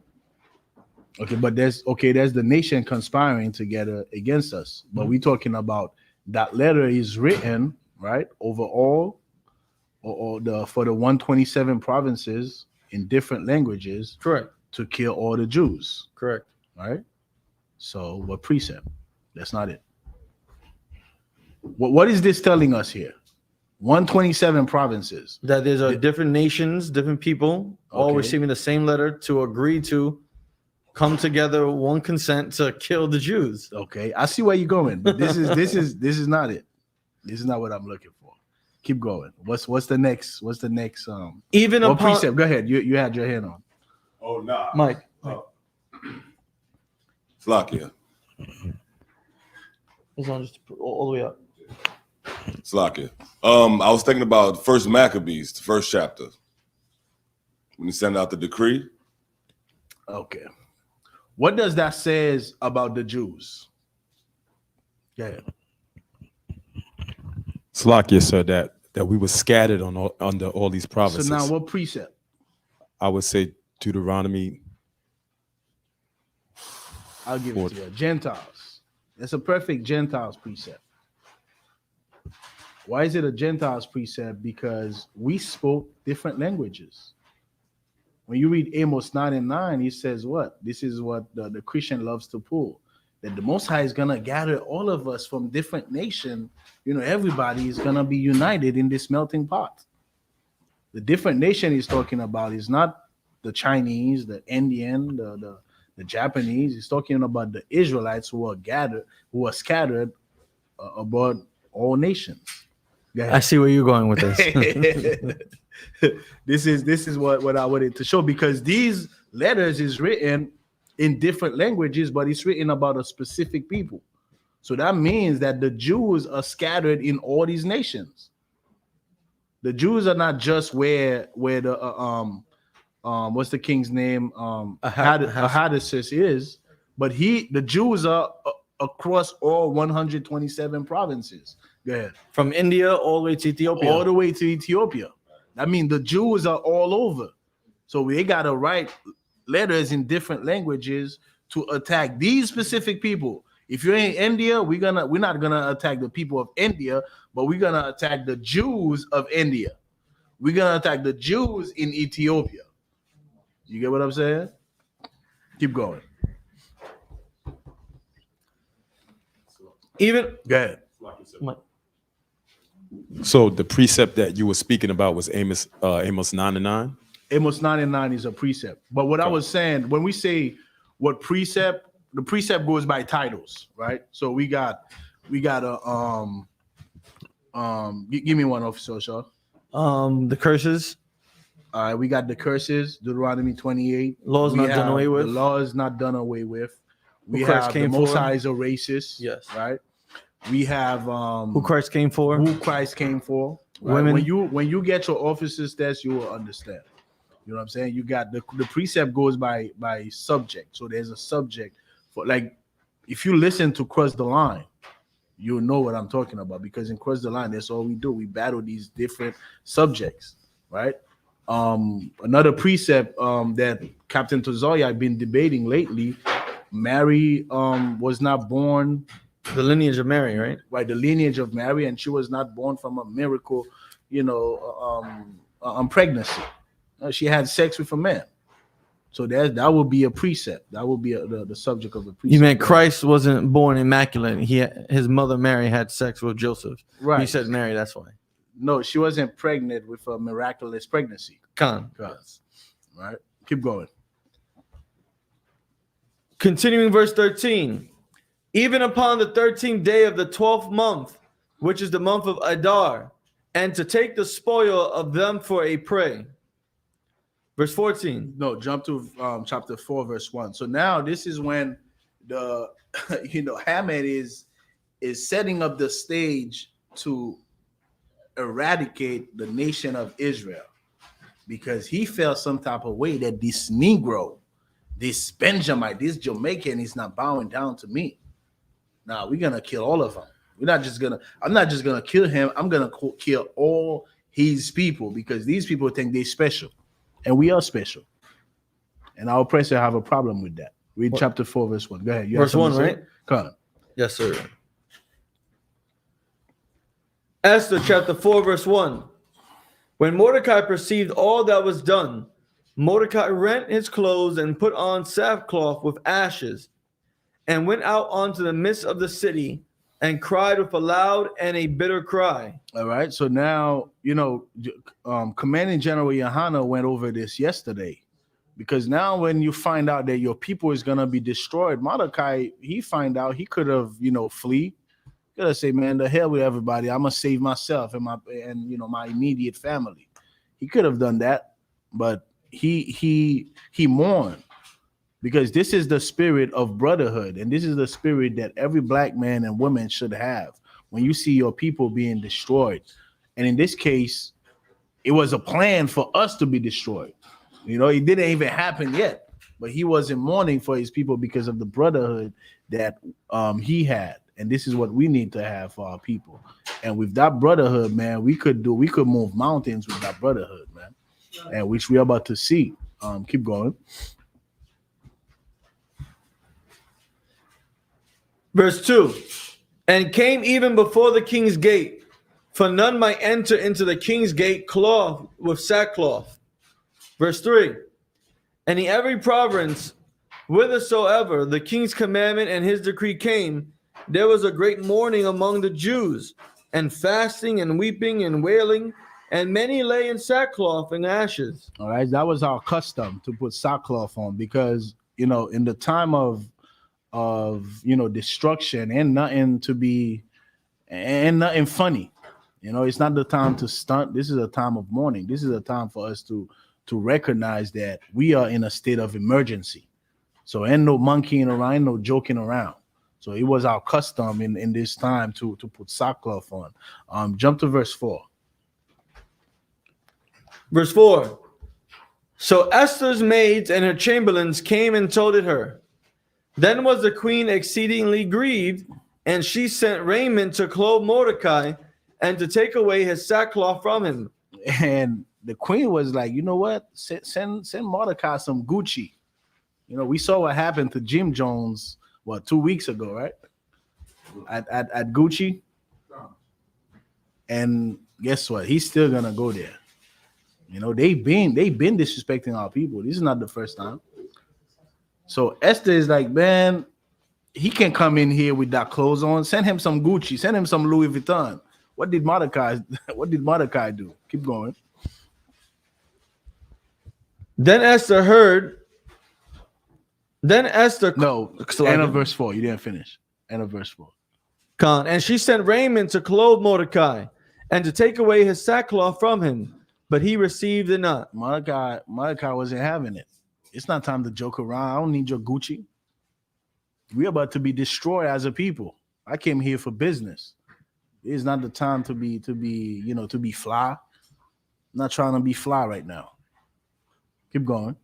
Speaker 1: Okay, but there's the nation conspiring together against us. But we're talking about that letter is written, right, over all for the 127 provinces in different languages.
Speaker 3: Correct.
Speaker 1: To kill all the Jews.
Speaker 3: Correct.
Speaker 1: Right? So what precept? That's not it. What is this telling us here? 127 provinces.
Speaker 3: That there's different nations, different people, all receiving the same letter to agree to come together, one consent to kill the Jews.
Speaker 1: Okay, I see where you're going, but this is not it. This is not what I'm looking for. Keep going. What's the next?
Speaker 3: Even
Speaker 1: what
Speaker 3: upon
Speaker 1: precept? Go ahead. You had your hand on.
Speaker 4: Oh, nah.
Speaker 3: Mike.
Speaker 4: Slakia.
Speaker 3: It's on just all the way up.
Speaker 4: Slakia. I was thinking about First Maccabees, the first chapter. When he sent out the decree.
Speaker 1: Okay. What does that says about the Jews? Yeah.
Speaker 6: Slakia said that we were scattered under all these provinces.
Speaker 1: So now what precept?
Speaker 6: I would say Deuteronomy.
Speaker 1: I'll give it to you. Gentiles. It's a perfect Gentiles precept. Why is it a Gentiles precept? Because we spoke different languages. When you read Amos 9:9, he says what? This is what the Christian loves to pull. That the Most High is gonna gather all of us from different nations. Everybody is gonna be united in this melting pot. The different nation he's talking about is not the Chinese, the Indian, the Japanese. He's talking about the Israelites who are scattered abroad all nations. Go ahead.
Speaker 3: I see where you're going with this.
Speaker 1: This is what I wanted to show, because these letters is written in different languages, but it's written about a specific people. So that means that the Jews are scattered in all these nations. The Jews are not just where the what's the king's name? Ahasuerus is, but the Jews are across all 127 provinces. Go ahead.
Speaker 3: From India all the way to Ethiopia.
Speaker 1: All the way to Ethiopia. I mean, the Jews are all over. So they got to write letters in different languages to attack these specific people. If you're in India, we're not gonna attack the people of India, but we're gonna attack the Jews of India. We're gonna attack the Jews in Ethiopia. You get what I'm saying? Keep going.
Speaker 3: Even
Speaker 1: Go ahead.
Speaker 6: So the precept that you were speaking about was Amos 9:9.
Speaker 1: Amos 9:9 is a precept. But what I was saying, when we say what precept, the precept goes by titles, right? So we got a give me one, Officer Shaw.
Speaker 3: the curses.
Speaker 1: All right, we got the curses, Deuteronomy 28.
Speaker 3: Laws
Speaker 1: We
Speaker 3: not done
Speaker 1: have
Speaker 3: away with.
Speaker 1: The law is not done away with. We
Speaker 3: Christ
Speaker 1: have the
Speaker 3: came
Speaker 1: Most
Speaker 3: for.
Speaker 1: High is a racist.
Speaker 3: Yes.
Speaker 1: Right. We have
Speaker 3: Who Christ came for.
Speaker 1: who Christ came for. Right?
Speaker 3: Women.
Speaker 1: When you get your officer's test, you will understand. You know what I'm saying? You got the precept goes by subject. So there's a subject for, like, if you listen to Cross the Line, you'll know what I'm talking about, because in Cross the Line, that's all we do. We battle these different subjects, right? Another precept that Captain Tozoya I've been debating lately, Mary was not born,
Speaker 3: The lineage of Mary, right?
Speaker 1: right, the lineage of Mary, and she was not born from a miracle, pregnancy. She had sex with a man. So that would be a precept. That would be the subject of the precept.
Speaker 3: You meant Christ wasn't born immaculate. His mother Mary had sex with Joseph.
Speaker 1: Right.
Speaker 3: You said Mary, that's why.
Speaker 1: No, she wasn't pregnant with a miraculous pregnancy.
Speaker 3: Con.
Speaker 1: Yes. Right. Keep going.
Speaker 3: Continuing verse 13. Even upon the 13th day of the 12th month, which is the month of Adar, and to take the spoil of them for a prey. Verse 14.
Speaker 1: No, jump to chapter 4, verse 1. So now this is when the Hamed is setting up the stage to eradicate the nation of Israel, because he felt some type of way that this Negro, this Benjamite, this Jamaican is not bowing down to me. Now we're gonna kill all of them. I'm not just gonna kill him. I'm gonna kill all his people, because these people think they're special, and we are special. And our oppressor have a problem with that. Read chapter 4, verse 1. Go ahead. You have
Speaker 3: Verse 1,
Speaker 1: something to say?
Speaker 3: right?
Speaker 1: Come on.
Speaker 3: Yes, sir. Esther chapter 4, verse 1. When Mordecai perceived all that was done, Mordecai rent his clothes and put on sackcloth with ashes, and went out onto the midst of the city and cried with a loud and a bitter cry.
Speaker 1: All right. So now, Commanding General Yohana went over this yesterday, because now when you find out that your people is going to be destroyed, Mordecai, he find out he could have, flee. Could have say, man, the hell with everybody. I'm going to save myself and my immediate family. He could have done that, but he mourned, because this is the spirit of brotherhood, and this is the spirit that every black man and woman should have when you see your people being destroyed. And in this case, it was a plan for us to be destroyed. It didn't even happen yet, but he was in mourning for his people because of the brotherhood that he had. And this is what we need to have for our people. And with that brotherhood, man, we could move mountains with that brotherhood, man, and which we're about to see. Keep going.
Speaker 3: Verse 2. And came even before the king's gate, for none might enter into the king's gate cloth with sackcloth. Verse 3. And in every province, whithersoever the king's commandment and his decree came, there was a great mourning among the Jews, and fasting and weeping and wailing, and many lay in sackcloth and ashes.
Speaker 1: All right, that was our custom to put sackcloth on because in the time of destruction and nothing funny. It's not the time to stunt. This is a time of mourning. This is a time for us to recognize that we are in a state of emergency. So ain't no monkeying around, ain't no joking around. So it was our custom in this time to put sackcloth on. Jump to verse 4.
Speaker 3: Verse 4. So Esther's maids and her chamberlains came and told it her. Then was the queen exceedingly grieved, and she sent raiment to clothe Mordecai and to take away his sackcloth from him.
Speaker 1: And the queen was like, you know what? Send Mordecai some Gucci. We saw what happened to Jim Jones, 2 weeks ago, right? At Gucci. And guess what? He's still gonna go there. They've been disrespecting our people. This is not the first time. So Esther is like, man, he can come in here with that clothes on. Send him some Gucci. Send him some Louis Vuitton. What did Mordecai do? Keep going.
Speaker 3: Then Esther heard.
Speaker 1: No, end of verse 4. You didn't finish. End of verse 4.
Speaker 3: And she sent raiment to clothe Mordecai and to take away his sackcloth from him, but he received it not.
Speaker 1: Mordecai wasn't having it. It's not time to joke around. I don't need your Gucci. We're about to be destroyed as a people. I came here for business. It's not the time to be fly. I'm not trying to be fly right now. Keep going.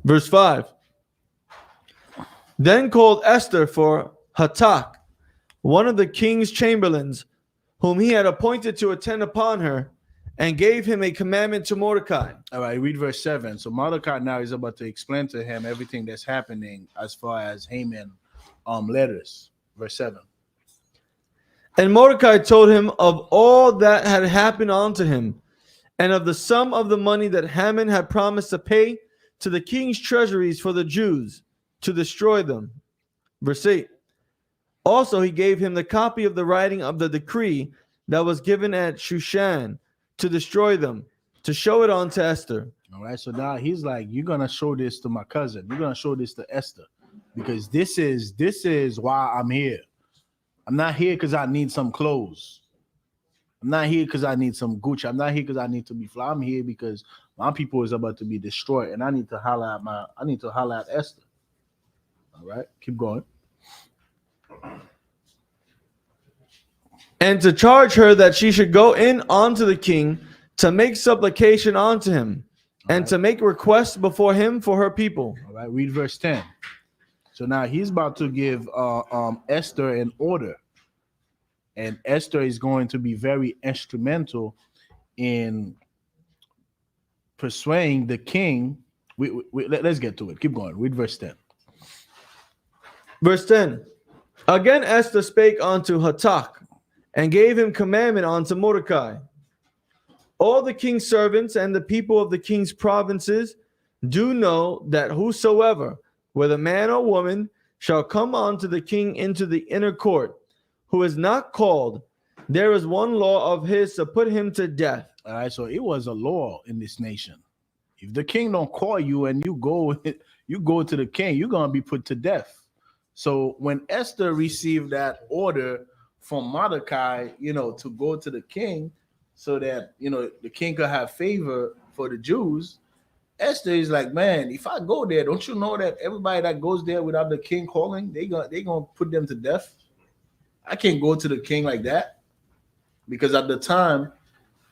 Speaker 3: Verse 5. Then called Esther for Hatak, one of the king's chamberlains, whom he had appointed to attend upon her, and gave him a commandment to Mordecai.
Speaker 1: All right, read verse 7. So Mordecai now is about to explain to him everything that's happening as far as Haman letters. Verse 7.
Speaker 3: And Mordecai told him of all that had happened unto him, and of the sum of the money that Haman had promised to pay to the king's treasuries for the Jews, to destroy them. Verse 8. Also he gave him the copy of the writing of the decree that was given at Shushan to destroy them, to show it on to Esther.
Speaker 1: All right, so now he's like, you're going to show this to my cousin. You're going to show this to Esther, because this is why I'm here. I'm not here because I need some clothes. I'm not here because I need some Gucci. I'm not here because I need to be fly. I'm here because my people is about to be destroyed, and I need to holler at Esther. All right, keep going.
Speaker 3: And to charge her that she should go in unto the king to make supplication unto him, and to make requests before him for her people.
Speaker 1: All right, read verse 10. So now he's about to give Esther an order, and Esther is going to be very instrumental in persuading the king. Let's get to it. Keep going. Read verse 10.
Speaker 3: Verse 10. Again Esther spake unto Hatak, and gave him commandment unto Mordecai. All the king's servants and the people of the king's provinces do know that whosoever, whether man or woman, shall come unto the king into the inner court, who is not called, there is one law of his to put him to death.
Speaker 1: All right, so it was a law in this nation. If the king don't call you and you go to the king, you're gonna be put to death. So when Esther received that order from Mordecai, to go to the king, so that the king could have favor for the Jews, Esther is like, man, if I go there, don't you know that everybody that goes there without the king calling, they gonna put them to death? I can't go to the king like that, because at the time,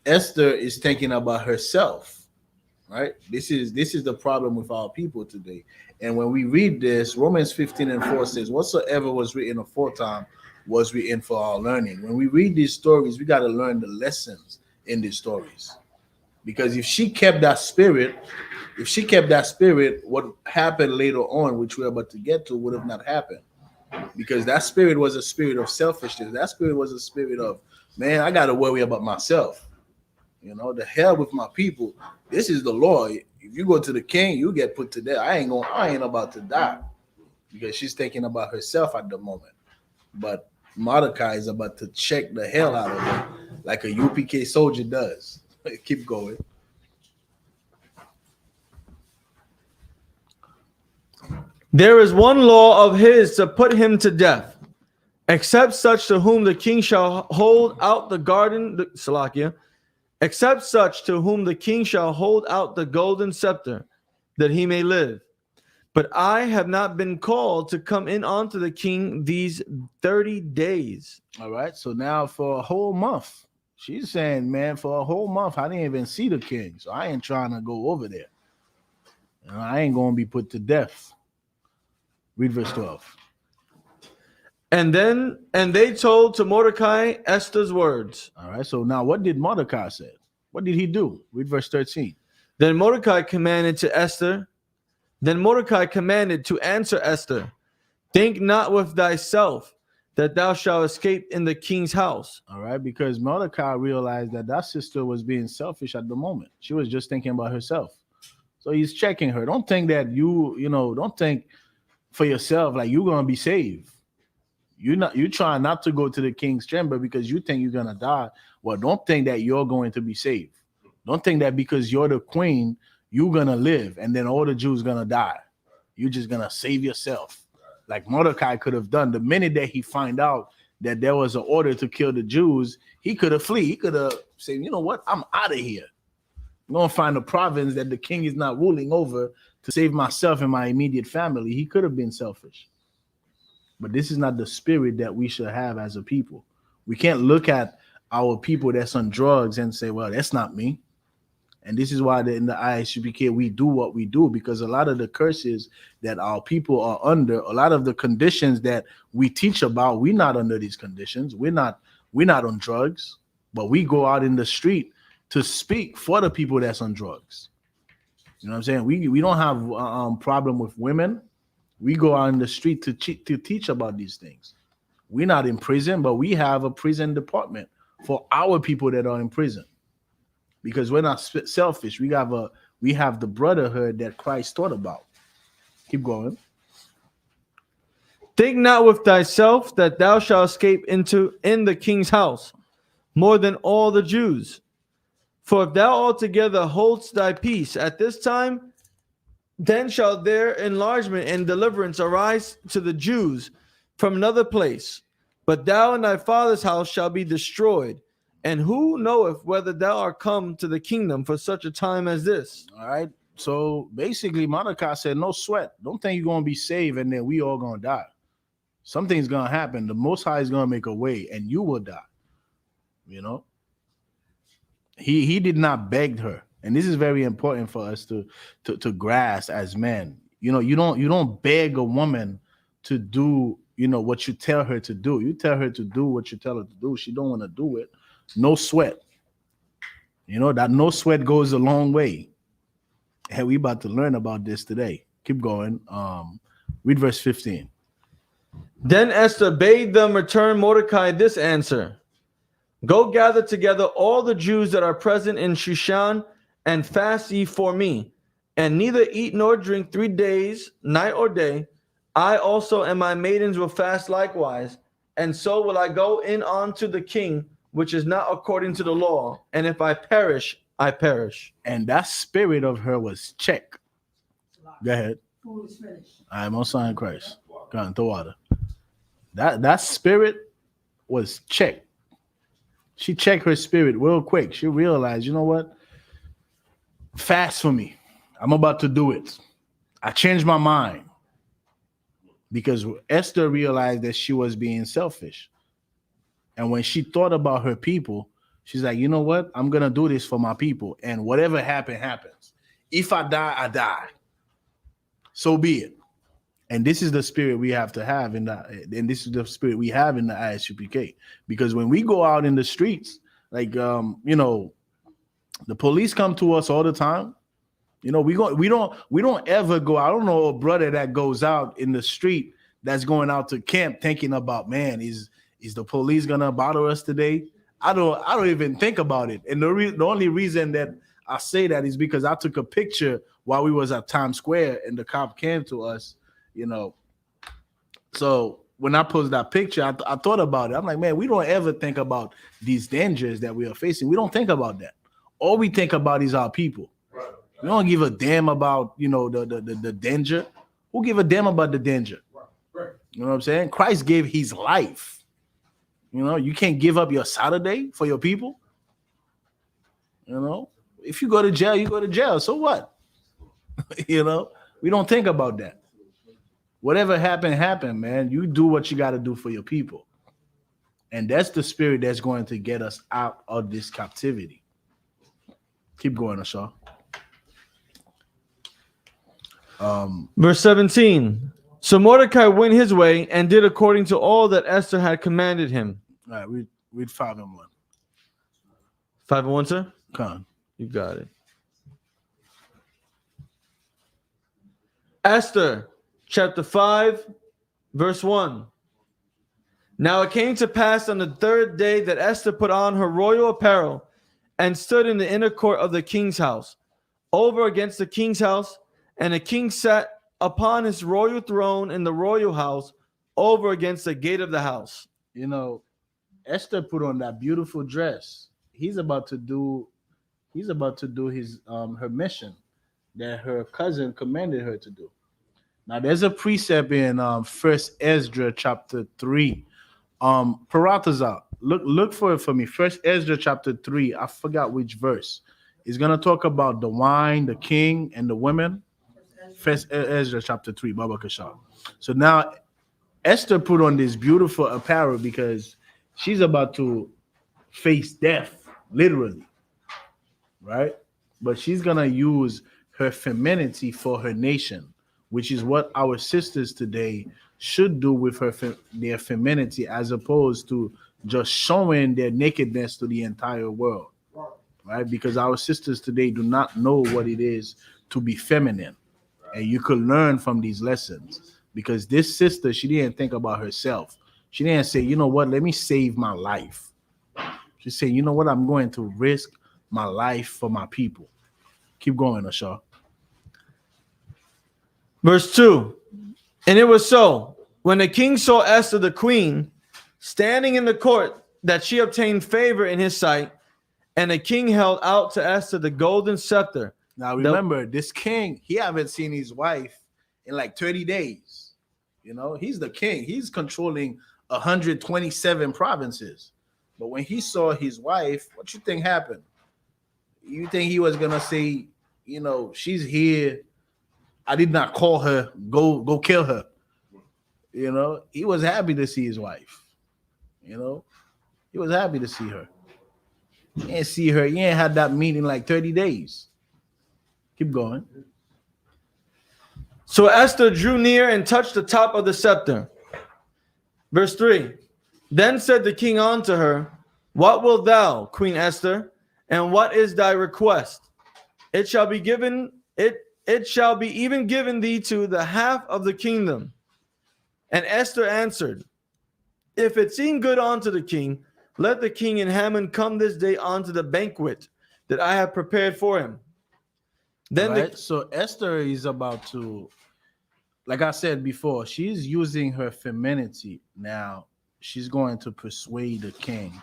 Speaker 1: Esther is thinking about herself, right? This is the problem with our people today. And when we read this, Romans 15:4 says, whatsoever was written aforetime was written for our learning. When we read these stories, we got to learn the lessons in these stories. Because if she kept that spirit, what happened later on, which we're about to get to, would have not happened. Because that spirit was a spirit of selfishness. That spirit was a spirit of, man, I got to worry about myself. The hell with my people. This is the law. if you go to the king, you get put to death. I ain't about to die, because she's thinking about herself at the moment. But Mordecai is about to check the hell out of her, like a UPK soldier does. Keep going.
Speaker 3: There is one law of his to put him to death, except such to whom the king shall hold out the Salakia, except such to whom the king shall hold out the golden scepter, that he may live. But I have not been called to come in unto the king these 30 days.
Speaker 1: All right. So now for a whole month, she's saying, man, for a whole month, I didn't even see the king. So I ain't trying to go over there. I ain't going to be put to death. Read verse 12.
Speaker 3: And they told to Mordecai Esther's words.
Speaker 1: All right. So now what did Mordecai say? What did he do? Read verse 13.
Speaker 3: Then Mordecai commanded to answer Esther, think not with thyself that thou shalt escape in the king's house.
Speaker 1: All right. Because Mordecai realized that sister was being selfish at the moment. She was just thinking about herself. So he's checking her. Don't think that don't think for yourself like you're going to be saved. You try not to go to the king's chamber because you think you're going to die. Well, don't think that you're going to be saved. Don't think that because you're the queen, you're going to live and then all the Jews going to die. You're just going to save yourself. Like Mordecai could have done. The minute that he find out that there was an order to kill the Jews, he could have flee. He could have said, you know what? I'm out of here. I'm going to find a province that the king is not ruling over to save myself and my immediate family. He could have been selfish. But this is not the spirit that we should have as a people. We can't look at our people that's on drugs and say, well, that's not me. And this is why in the ISUPK, we do what we do, because a lot of the curses that our people are under, a lot of the conditions that we teach about, we're not under these conditions. We're not on drugs, but we go out in the street to speak for the people that's on drugs. You know what I'm saying? We don't have a problem with women. We go out in the street to teach about these things. We're not in prison, but we have a prison department for our people that are in prison, because we're not selfish. We have the brotherhood that Christ taught about. Keep going.
Speaker 3: Think not with thyself that thou shalt escape in the king's house more than all the Jews. For if thou altogether holdst thy peace at this time, then shall their enlargement and deliverance arise to the Jews from another place. But thou and thy father's house shall be destroyed. And who knoweth whether thou art come to the kingdom for such a time as this?
Speaker 1: All right. So basically, Mordecai said, no sweat. Don't think you're going to be saved and then we all going to die. Something's going to happen. The Most High is going to make a way and you will die. You know? He did not beg her. And this is very important for us to grasp as men. You know, you don't beg a woman to do, what you tell her to do. You tell her to do what you tell her to do. She don't want to do it. No sweat. That no sweat goes a long way. And we about to learn about this today. Keep going. Read verse 15.
Speaker 3: Then Esther bade them return Mordecai this answer. Go gather together all the Jews that are present in Shushan, and fast ye for me, and neither eat nor drink 3 days, night or day. I also and my maidens will fast likewise, and so will I go in unto the king, which is not according to the law. And if I perish, I perish.
Speaker 1: And that spirit of her was check. Go ahead.
Speaker 5: Food is finished.
Speaker 1: I am on sign Christ. Go on, the water. That spirit was checked. She checked her spirit real quick. She realized, you know what? Fast for me. I'm about to do it. I changed my mind. Because Esther realized that she was being selfish. And when she thought about her people, she's like, you know what? I'm going to do this for my people. And whatever happens. If I die, I die. So be it. And this is the spirit we have to have and this is the spirit we have in the ISUPK. Because when we go out in the streets, like the police come to us all the time. We don't ever go. I don't know a brother that goes out in the street that's going out to camp thinking about, man, is the police gonna bother us today? I don't even think about it. And the only reason that I say that is because I took a picture while we was at Times Square and the cop came to us, So when I posted that picture, I thought about it. I'm like, man, we don't ever think about these dangers that we are facing. We don't think about that. All we think about is our people. We don't give a damn about, the danger. Who give a damn about the danger? You know what I'm saying? Christ gave his life. You can't give up your Saturday for your people. If you go to jail, you go to jail. So what? We don't think about that. Whatever happened, man. You do what you got to do for your people. And that's the spirit that's going to get us out of this captivity. Keep going, Asha.
Speaker 3: Verse 17. So Mordecai went his way and did according to all that Esther had commanded him.
Speaker 1: All right, read 5 and 1.
Speaker 3: 5 and 1, sir?
Speaker 1: Come on.
Speaker 3: You got it. Esther, chapter 5, verse 1. Now it came to pass on the third day that Esther put on her royal apparel and stood in the inner court of the king's house, over against the king's house, and the king sat upon his royal throne in the royal house, over against the gate of the house.
Speaker 1: Esther put on that beautiful dress. He's about to do his her mission that her cousin commanded her to do. Now there's a precept in First Ezra chapter 3. Paratazar, look for it for me. First Ezra chapter 3. I forgot which verse. It's gonna talk about the wine, the king, and the women. First Ezra chapter 3, Baba Kashar. So now Esther put on this beautiful apparel because she's about to face death, literally, right? But she's gonna use her femininity for her nation, which is what our sisters today should do with their femininity, as opposed to just showing their nakedness to the entire world, right? Because our sisters today do not know what it is to be feminine. And you could learn from these lessons, because this sister, she didn't think about herself. She didn't say, you know what, let me save my life. She said, you know what, I'm going to risk my life for my people. Keep going, Asha.
Speaker 3: Verse 2. And it was so, when the king saw Esther the queen standing in the court, that she obtained favor in his sight, and the king held out to Esther the golden scepter.
Speaker 1: Now remember, this king, he haven't seen his wife in like 30 days. He's the king. He's controlling 127 provinces. But when he saw his wife, what you think happened? You think he was gonna say, she's here, I did not call her, go kill her. He was happy to see his wife. He was happy to see her. You ain't see her, you ain't had that meeting like 30 days. Keep going.
Speaker 3: So Esther drew near and touched the top of the scepter. Verse 3. Then said the king unto her, what wilt thou, Queen Esther, and what is thy request? It shall be given, it shall be even given thee to the half of the kingdom. And Esther answered, if it seem good unto the king, let the king and Haman come this day unto the banquet that I have prepared for him. Then
Speaker 1: so Esther is about to, like I said before, she's using her femininity. Now she's going to persuade the king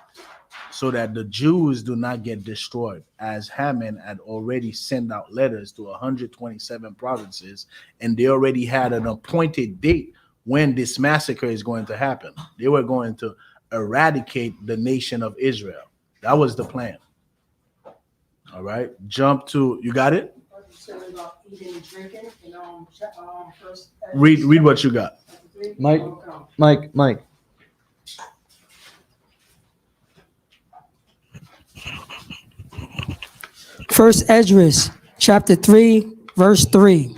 Speaker 1: so that the Jews do not get destroyed, as Haman had already sent out letters to 127 provinces, and they already had an appointed date when this massacre is going to happen. They were going to eradicate the nation of Israel. That was the plan. All right, jump to, you got it?
Speaker 5: About eating and drinking, first,
Speaker 1: Read what you got.
Speaker 3: Mike.
Speaker 2: First Esdras, chapter 3, verse 3.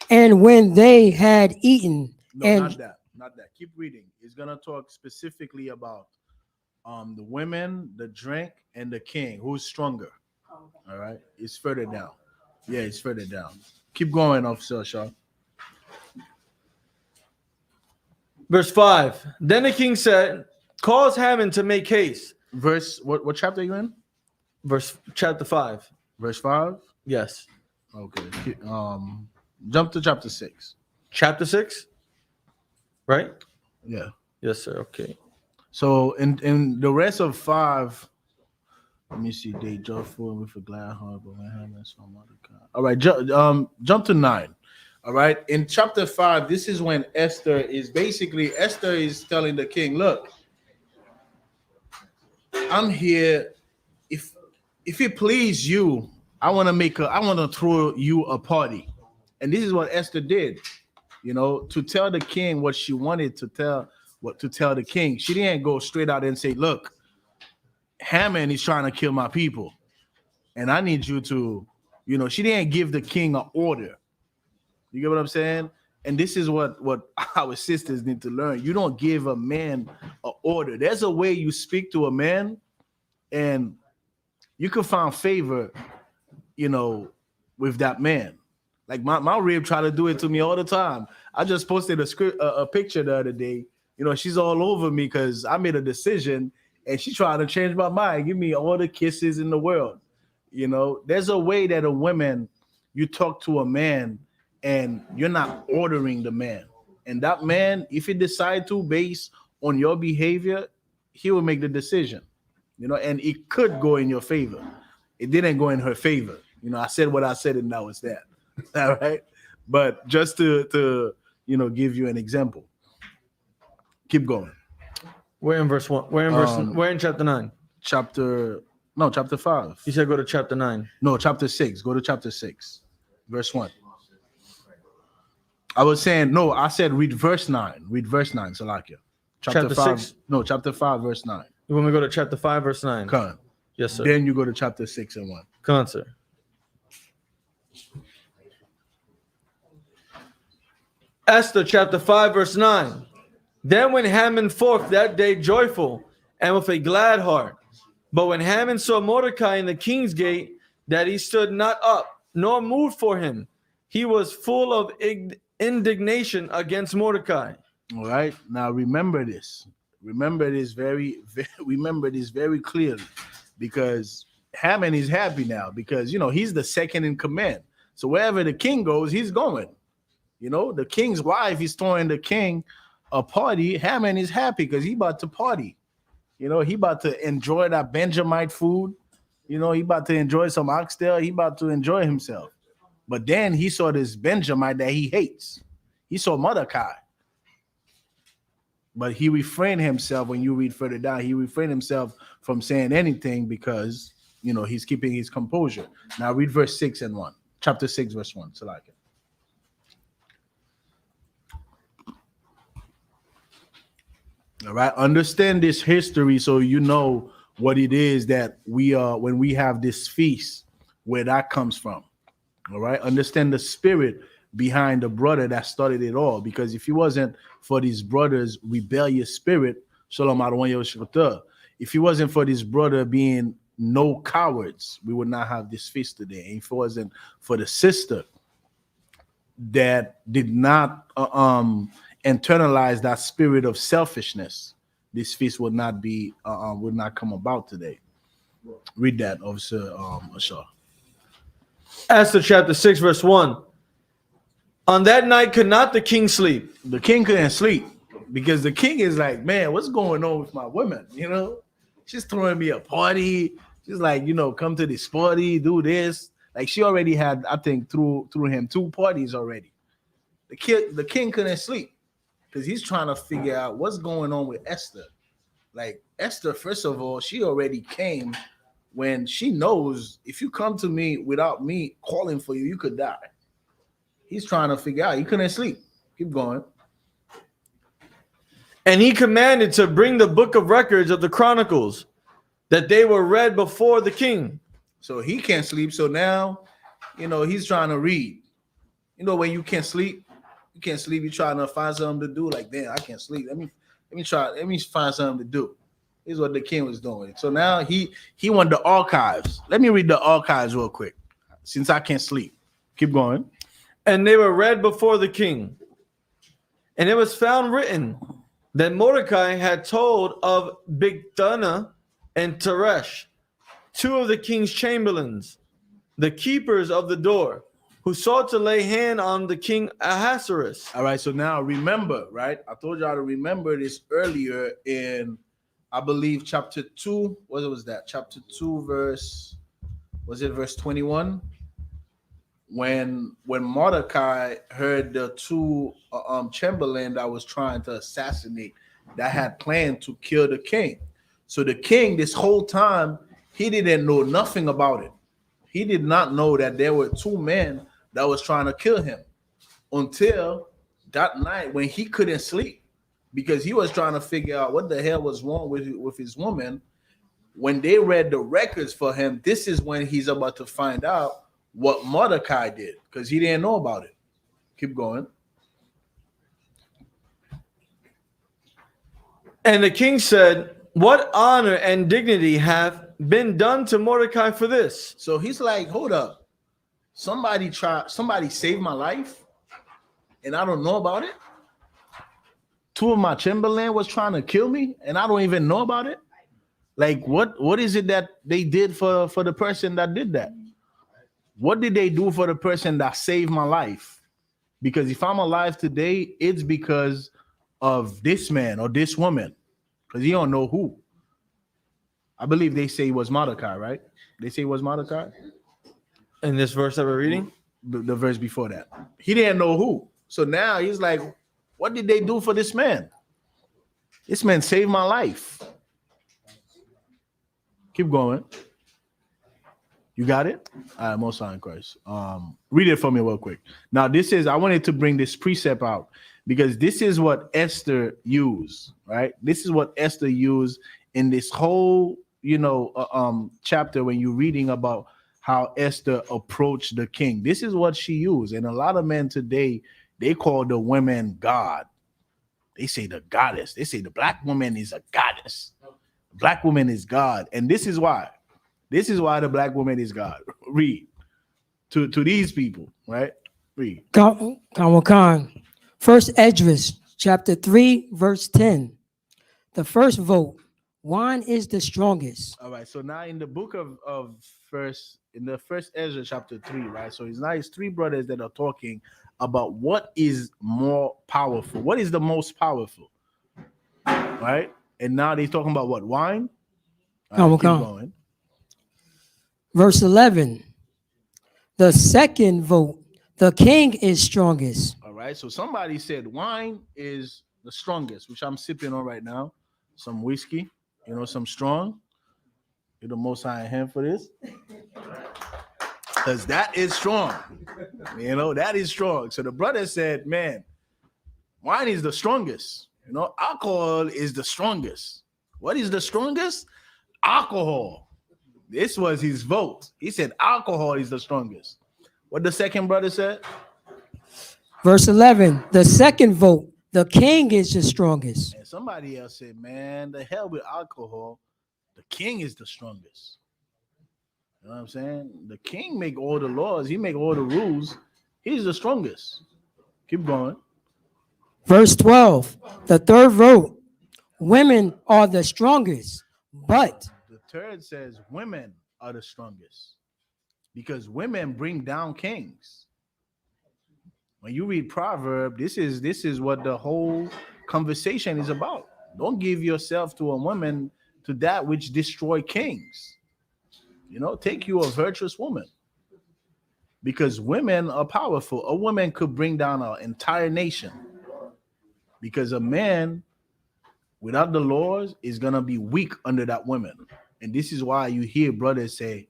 Speaker 2: And when they had eaten,
Speaker 1: No, not that. Keep reading. It's gonna talk specifically about the women, the drink, and the king. Who's stronger? All right. It's further down. Yeah, it's further down. Keep going, Officer Shaw.
Speaker 3: Verse 5. Then the king said, cause Haman to make haste.
Speaker 1: Verse, what chapter are you in?
Speaker 3: Chapter 5.
Speaker 1: Verse 5.
Speaker 3: Yes.
Speaker 1: Okay. Jump to chapter 6.
Speaker 3: Chapter 6, right?
Speaker 1: Yeah.
Speaker 3: Yes, sir. Okay.
Speaker 1: So in the rest of 5, let me see. They joyful with a glad heart, but when Haman saw Mordecai. All right. Jump to 9. All right. In chapter 5, this is when Esther is telling the king, look, I'm here. If it please you, I want to throw you a party. And this is what Esther did, to tell the king what she wanted to tell the king. She didn't go straight out and say, look, Haman is trying to kill my people. And I need you to, she didn't give the king an order. You get what I'm saying? And this is what our sisters need to learn. You don't give a man an order. There's a way you speak to a man, and you can find favor, with that man. Like my rib try to do it to me all the time. I just posted a picture the other day. She's all over me because I made a decision, and she tried to change my mind, give me all the kisses in the world. There's a way that a woman, you talk to a man, and you're not ordering the man. And that man, if he decide to based on your behavior, he will make the decision. And it could go in your favor. It didn't go in her favor. I said what I said, and that was that. All right. But just to give you an example. Keep going.
Speaker 3: We're in verse 1. We're in chapter 9.
Speaker 1: Chapter 5.
Speaker 3: You said go to chapter 9.
Speaker 1: No, chapter 6. Go to chapter 6, verse 1. I was saying, no, I said read verse 9. Read verse 9, Salakia.
Speaker 3: Chapter
Speaker 1: 5.
Speaker 3: 6?
Speaker 1: No, chapter 5, verse 9.
Speaker 3: You want me to go to chapter 5, verse 9?
Speaker 1: Come on.
Speaker 3: Yes, sir.
Speaker 1: Then you go to chapter 6 and 1.
Speaker 3: Come on, sir. Esther chapter 5, verse 9. Then when Haman forth that day joyful and with a glad heart. But when Haman saw Mordecai in the king's gate, that he stood not up, nor moved for him, he was full of indignation against Mordecai.
Speaker 1: All right. Now remember this. Remember this very clearly, because Haman is happy now because he's the second in command. So wherever the king goes, he's going. The king's wife is throwing the king a party. Haman is happy because he about to party. He about to enjoy that Benjamite food. He about to enjoy some oxtail. He about to enjoy himself. But then he saw this Benjamite that he hates. He saw Mordecai. But he refrained himself. When you read further down, he refrained himself from saying anything because, he's keeping his composure. Now read verse 6 and 1. Chapter 6, verse 1. Salakia. All right. Understand this history so you know what it is that we are when we have this feast, where that comes from. All right. Understand the spirit behind the brother that started it all. Because if it wasn't for these brothers' rebellious spirit, Shalom Adonai Yoshua, if it wasn't for this brother being no cowards, we would not have this feast today. And if it wasn't for the sister that did not internalize that spirit of selfishness, this feast would not come about today. Read that, Officer Ashar.
Speaker 3: Esther chapter 6, verse 1. On that night could not the king sleep.
Speaker 1: The king couldn't sleep because the king is like, man, what's going on with my woman? She's throwing me a party. She's like, come to this party, do this. Like she already had, I think, through him 2 parties already. The king couldn't sleep because he's trying to figure out what's going on with Esther. Like Esther, first of all, she already came when she knows if you come to me without me calling for you, you could die. He's trying to figure out. He couldn't sleep. Keep going.
Speaker 3: And he commanded to bring the book of records of the Chronicles, that they were read before the king.
Speaker 1: So he can't sleep. So now, he's trying to read. When you can't sleep, you're trying to find something to do. Like, damn, I can't sleep. Let me find something to do. This is what the king was doing. So now he wanted the archives. Let me read the archives real quick, since I can't sleep. Keep going.
Speaker 3: And they were read before the king. And it was found written that Mordecai had told of Bigthana and Teresh, 2 of the king's chamberlains, the keepers of the door, who sought to lay hand on the king Ahasuerus.
Speaker 1: All right, so now remember, right? I told y'all to remember this earlier in, I believe, chapter 2. What was that? Chapter 2, verse 21? When Mordecai heard the two chamberlain that was trying to assassinate, that had planned to kill the king. So the king, this whole time, he didn't know nothing about it. He did not know that there were two men that was trying to kill him until that night when he couldn't sleep because he was trying to figure out what the hell was wrong with his woman. When they read the records for him, this is when he's about to find out what Mordecai did because he didn't know about it. Keep going.
Speaker 3: And the king said, what honor and dignity hath been done to Mordecai for this?
Speaker 1: So he's like, hold up. Somebody saved my life and I don't know about it. Two of my chamberlain was trying to kill me and I don't even know about it. Like, what is it that they did for the person that did that? What did they do for the person that saved my life? Because if I'm alive today, it's because of this man or this woman, because you don't know who. I believe they say it was Mordecai, right? They say it was Mordecai.
Speaker 3: In this verse that we're reading?
Speaker 1: The verse before that. He didn't know who. So now he's like, what did they do for this man? This man saved my life. Keep going. You got it? All right, most high in Christ. Read it for me real quick. Now, I wanted to bring this precept out because this is what Esther used, right? This is what Esther used in this whole, chapter when you're reading about how Esther approached the king. This is what she used. And a lot of men today, they call the women God. They say the goddess. They say the black woman is a goddess. Black woman is God. And this is why. This is why the black woman is God. Read. To these people, right? Read.
Speaker 2: Khan. First Esdras, chapter 3, verse 10. The first vote, wine is the strongest.
Speaker 1: All right. So now in the book of first Ezra chapter 3, right? So it's three brothers that are talking about what is more powerful. What is the most powerful? Right? And now they're talking about what? Wine? All right, keep going.
Speaker 2: Verse 11. The second vote, the king is strongest.
Speaker 1: All right. So somebody said wine is the strongest, which I'm sipping on right now. Some whiskey, some strong. You're the most high hand for this. Because that is strong. That is strong. So the brother said, man, wine is the strongest. Alcohol is the strongest. What is the strongest? Alcohol. This was his vote. He said alcohol is the strongest. What the second brother said?
Speaker 2: Verse 11, the second vote, the king is the strongest.
Speaker 1: And somebody else said, man, the hell with alcohol. The king is the strongest. You know what I'm saying? The king make all the laws. He make all the rules. He's the strongest. Keep going.
Speaker 2: Verse 12, the third vote, women are the strongest, but
Speaker 1: the third says women are the strongest because women bring down kings. When you read Proverbs, this is what the whole conversation is about. Don't give yourself to a woman, to that which destroy kings. Take you a virtuous woman because women are powerful. A woman could bring down an entire nation because a man without the laws is going to be weak under that woman. And this is why you hear brothers say,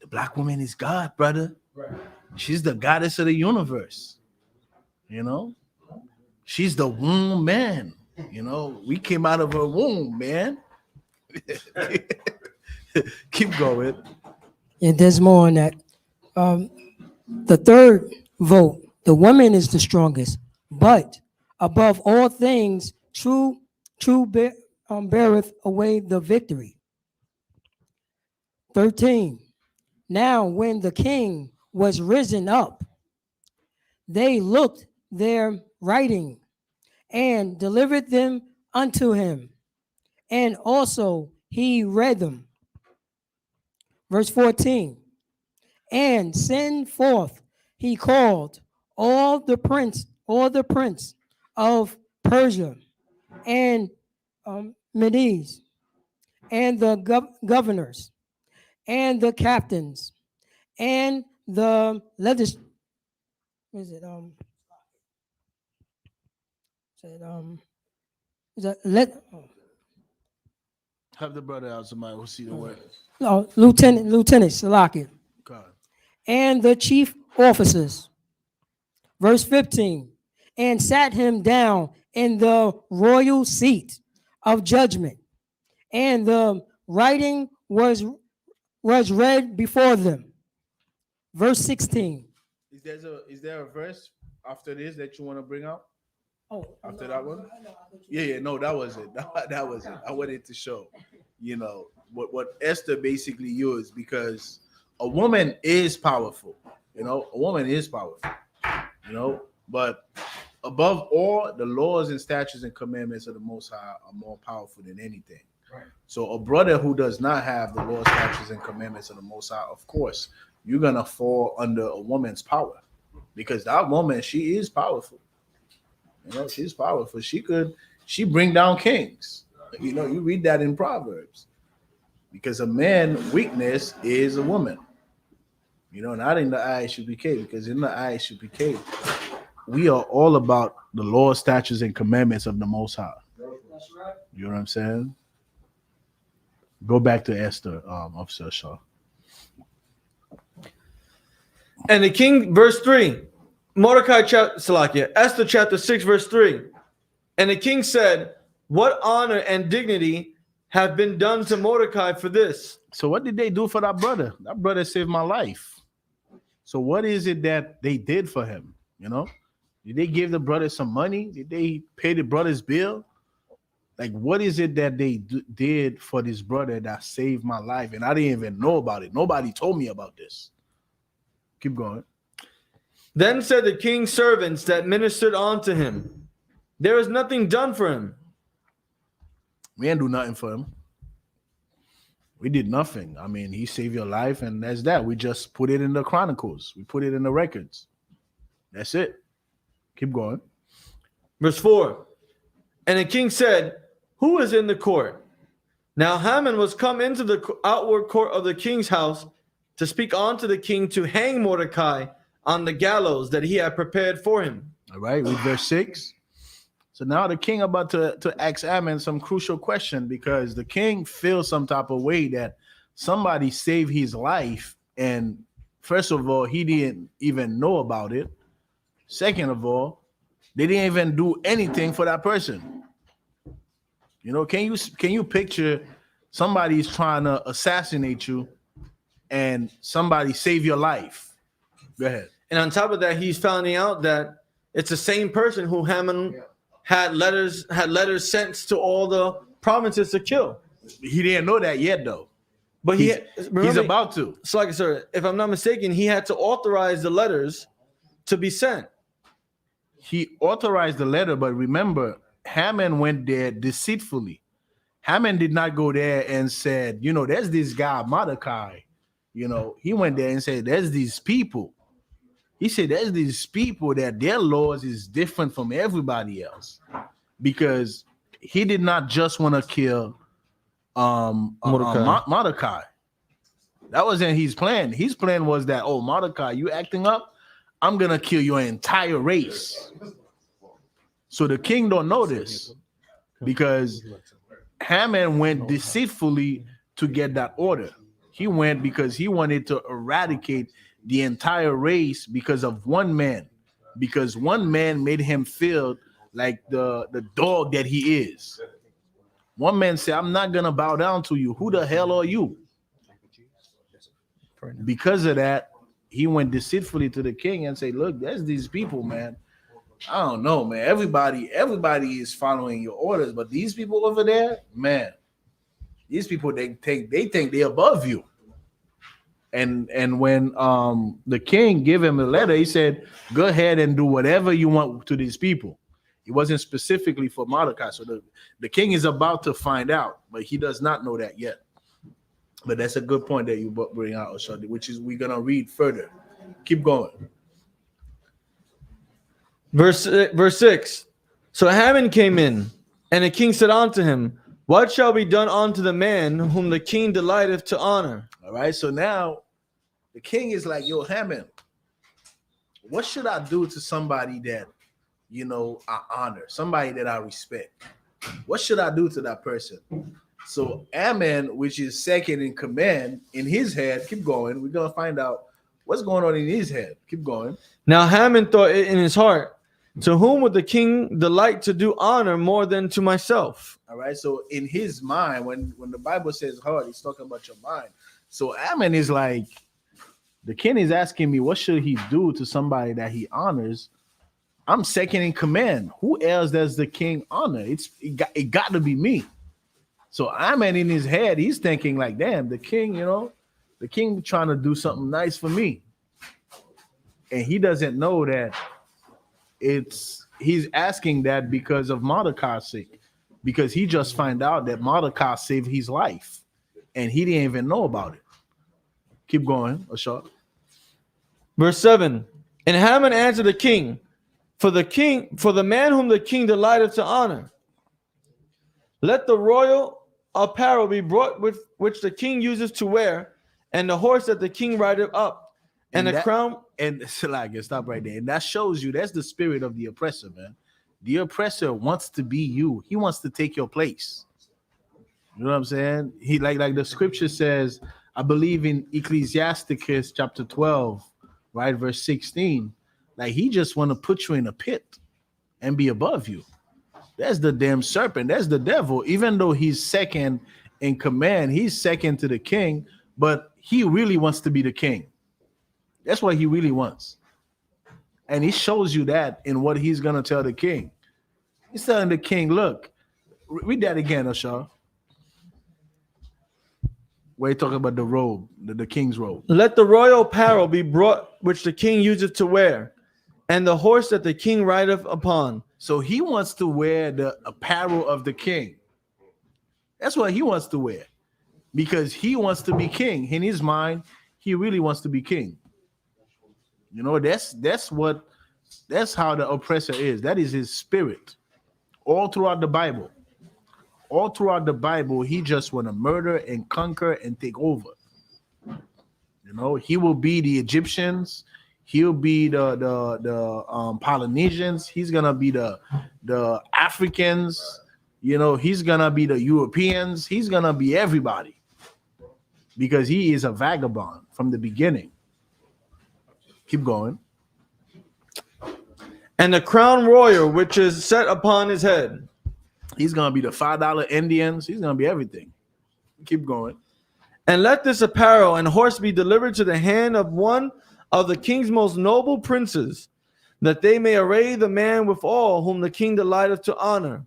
Speaker 1: the black woman is God, brother. Right. She's the goddess of the universe. She's the womb man. We came out of her womb, man. Keep going.
Speaker 2: And there's more on that. The third vote, the woman is the strongest, but above all things, true beareth away the victory. 13. Now when the king was risen up, they looked their writing and delivered them unto him, and also he read them. Verse 14. And send forth he called all the prince of Persia and Medes, and the governors, and the captains, and the is it said is that
Speaker 1: Have the brother out, somebody will see the word.
Speaker 2: no, Lieutenant Salaki,
Speaker 1: God.
Speaker 2: and the chief officers. Verse 15, and sat him down in the royal seat of judgment, and the writing was read before them. Verse 16.
Speaker 1: Is there a verse after this that you want to bring out?
Speaker 2: Oh,
Speaker 1: After that one? Yeah, no, that was it. That was it. I wanted to show, what Esther basically used, because a woman is powerful. A woman is powerful. But above all, the laws and statutes and commandments of the Most High are more powerful than anything. Right. So a brother who does not have the laws, statutes, and commandments of the Most High, of course, you're gonna fall under a woman's power, because that woman, she is powerful. She's powerful. She bring down kings. You read that in Proverbs. Because a man's weakness is a woman. Not in the eye should be cave, because in the eye should be cave. We are all about the law, statutes, and commandments of the Most High.
Speaker 5: That's right.
Speaker 1: You know what I'm saying? Go back to Esther, Officer Shaw.
Speaker 3: And the king, verse 3, Esther chapter 6, verse 3. And the king said, what honor and dignity have been done to Mordecai for this?
Speaker 1: So what did they do for that brother? That brother saved my life. So what is it that they did for him? Did they give the brother some money? Did they pay the brother's bill? Like, what is it that they did for this brother that saved my life? And I didn't even know about it. Nobody told me about this. Keep going.
Speaker 3: Then said the king's servants that ministered unto him, there is nothing done for him.
Speaker 1: We didn't do nothing for him. We did nothing. I mean, he saved your life, and that's that. We just put it in the chronicles. We put it in the records. That's it. Keep going.
Speaker 3: Verse 4. And the king said, who is in the court? Now Haman was come into the outward court of the king's house to speak unto the king to hang Mordecai on the gallows that he had prepared for him.
Speaker 1: All right, read verse 6. So now the king about to ask Haman some crucial question, because the king feels some type of way that somebody saved his life. And first of all, he didn't even know about it. Second of all, they didn't even do anything for that person. Can you picture somebody's trying to assassinate you and somebody save your life? Go ahead.
Speaker 3: And on top of that, he's finding out that it's the same person who Haman had letters sent to all the provinces to kill.
Speaker 1: He didn't know that yet, though.
Speaker 3: But
Speaker 1: he's about to.
Speaker 3: So, like, sir, if I'm not mistaken, he had to authorize the letters to be sent.
Speaker 1: He authorized the letter, but remember, Haman went there deceitfully. Haman did not go there and said, there's this guy, Mordecai. He went there and said, there's these people. He said, there's these people that their laws is different from everybody else, because he did not just want to kill Mordecai. That wasn't his plan. His plan was that, Mordecai, you acting up, I'm going to kill your entire race. So the king don't know this, because Haman went deceitfully to get that order. He went because he wanted to eradicate the entire race because of one man, because one man made him feel like the dog that he is. One man said, I'm not going to bow down to you. Who the hell are you? Because of that, he went deceitfully to the king and said, look, there's these people, man. I don't know, man. Everybody is following your orders, but these people over there, man, these people, they think they're above you. And when the king gave him a letter, he said, go ahead and do whatever you want to these people. It wasn't specifically for Mordecai. So the king is about to find out, but he does not know that yet. But that's a good point that you bring out, Oshadi, which is we're going to read further. Keep going.
Speaker 3: Verse 6. So Haman came in, and the king said unto him, what shall be done unto the man whom the king delighteth to honor?
Speaker 1: All right. So now the king is like, yo, Haman, what should I do to somebody that, I honor, somebody that I respect? What should I do to that person? So Ammon, which is second in command, in his head, keep going. We're going to find out what's going on in his head. Keep going.
Speaker 3: Now Haman thought in his heart, to whom would the king delight to do honor more than to myself?
Speaker 1: All right. So in his mind, when the Bible says heart, he's talking about your mind. So Ammon is like, the king is asking me, what should he do to somebody that he honors? I'm second in command. Who else does the king honor? It got to be me. So Ammon in his head, he's thinking like, damn, the king, the king trying to do something nice for me. And he doesn't know that he's asking that because of Mordecai's sake, because he just found out that Mordecai saved his life and he didn't even know about it. Keep going, Ashok.
Speaker 3: Verse 7. And Haman answered the king, for the man whom the king delighteth to honor, let the royal apparel be brought with which the king uses to wear, and the horse that the king rideth up, and the crown.
Speaker 1: And Salaga, stop right there. And that shows you that's the spirit of the oppressor, man. The oppressor wants to be you. He wants to take your place. You know what I'm saying? He like the scripture says, I believe in Ecclesiasticus chapter 12, right, verse 16. Like he just want to put you in a pit and be above you. That's the damn serpent. That's the devil. Even though he's second in command, he's second to the king, but he really wants to be the king. That's what he really wants. And he shows you that in what he's going to tell the king. He's telling the king, look, read that again, Asha. Where he talking about the robe, the king's robe.
Speaker 3: Let the royal apparel be brought which the king useth to wear, and the horse that the king rideth upon.
Speaker 1: So he wants to wear the apparel of the king. That's what he wants to wear. Because he wants to be king. In his mind, he really wants to be king. That's how the oppressor is. That is his spirit. All throughout the Bible. All throughout the Bible, he just want to murder and conquer and take over. He will be the Egyptians. He'll be the Polynesians. He's gonna be the Africans. He's gonna be the Europeans. He's gonna be everybody because he is a vagabond from the beginning. Keep going.
Speaker 3: And the crown royal which is set upon his head.
Speaker 1: He's gonna be the $5 Indians. He's gonna be everything. Keep going.
Speaker 3: And let this apparel and horse be delivered to the hand of one of the king's most noble princes, that they may array the man withal whom the king delighteth to honor,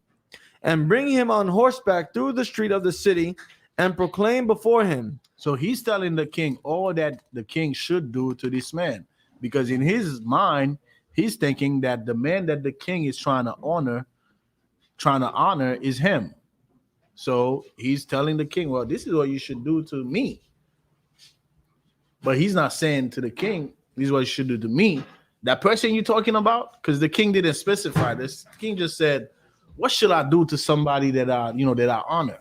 Speaker 3: and bring him on horseback through the street of the city, and proclaim before him.
Speaker 1: So he's telling the king all that the king should do to this man, because in his mind, he's thinking that the man that the king is trying to honor is him. So he's telling the king, well, this is what you should do to me. But he's not saying to the king, this is what you should do to me. That person you're talking about, because the king didn't specify this. The king just said, what should I do to somebody that I honor?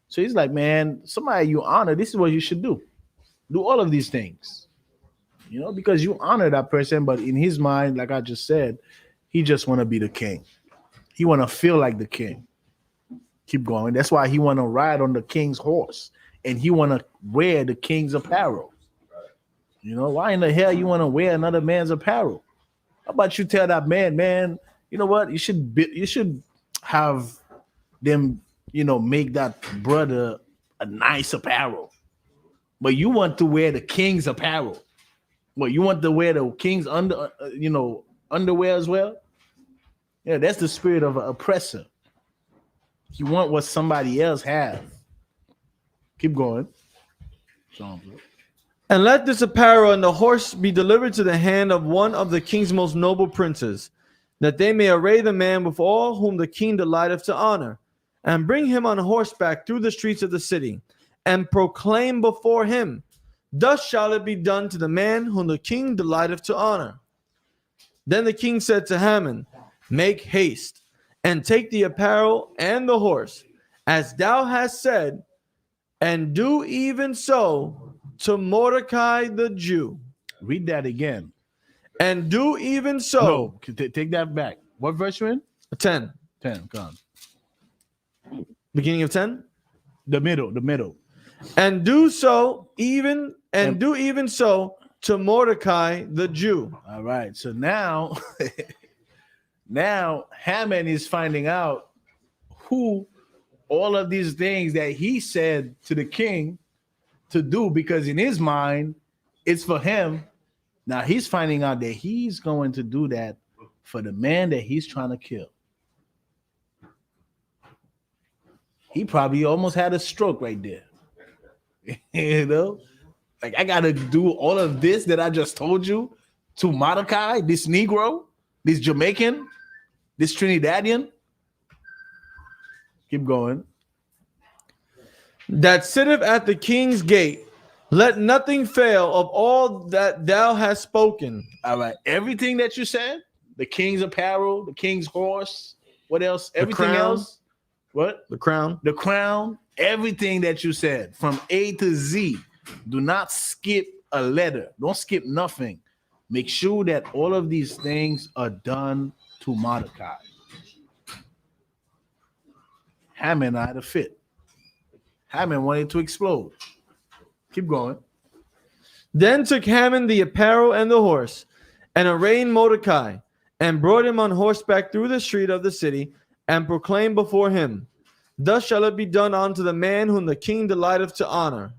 Speaker 1: So he's like, man, somebody you honor, this is what you should do. Do all of these things. Because you honor that person, but in his mind, like I just said, he just want to be the king. He want to feel like the king. Keep going. That's why he want to ride on the king's horse, and he want to wear the king's apparel. Why in the hell you want to wear another man's apparel? How about you tell that man, you know what? You should have them, make that brother a nice apparel. But you want to wear the king's apparel. Well, you want to wear the king's underwear as well? Yeah, that's the spirit of an oppressor. You want what somebody else have. Keep going.
Speaker 3: And let this apparel and the horse be delivered to the hand of one of the king's most noble princes, that they may array the man with all whom the king delighteth to honor, and bring him on horseback through the streets of the city, and proclaim before him, thus shall it be done to the man whom the king delighteth to honor. Then the king said to Haman, make haste and take the apparel and the horse, as thou hast said, and do even so to Mordecai the Jew.
Speaker 1: Read that again.
Speaker 3: And do even so.
Speaker 1: No, take that back. What verse you in?
Speaker 3: 10.
Speaker 1: 10. Come on.
Speaker 3: Beginning of 10.
Speaker 1: The middle.
Speaker 3: And do so even so to Mordecai the Jew.
Speaker 1: All right. So now, now Haman is finding out who all of these things that he said to the king to do, because in his mind, it's for him. Now he's finding out that he's going to do that for the man that he's trying to kill. He probably almost had a stroke right there. You know, like, I got to do all of this that I just told you to Mordecai, this Negro, this Jamaican, this Trinidadian. Keep going.
Speaker 3: That sitteth at the king's gate, let nothing fail of all that thou hast spoken.
Speaker 1: All right. Everything that you said, the king's apparel, the king's horse, what else? Everything
Speaker 3: crown.
Speaker 1: else. What?
Speaker 3: The crown.
Speaker 1: The crown, everything that you said from A to Z. Do not skip a letter. Don't skip nothing. Make sure that all of these things are done to Mordecai. Haman had a fit. Haman wanted to explode. Keep going.
Speaker 3: Then took Haman the apparel and the horse, and arraigned Mordecai, and brought him on horseback through the street of the city, and proclaimed before him, thus shall it be done unto the man whom the king delighteth to honor.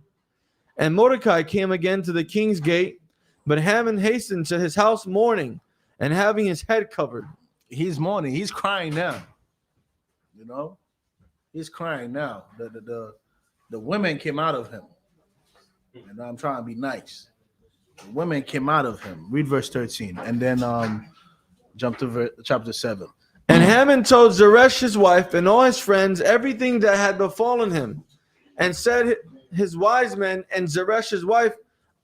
Speaker 3: And Mordecai came again to the king's gate, but Haman hastened to his house mourning, and having his head covered.
Speaker 1: He's mourning. He's crying now. You know, he's crying now. The women came out of him. And I'm trying to be nice. The women came out of him. Read verse 13, and then jump to chapter 7.
Speaker 3: And Haman told Zeresh his wife and all his friends everything that had befallen him, and said his wise men and Zeresh his wife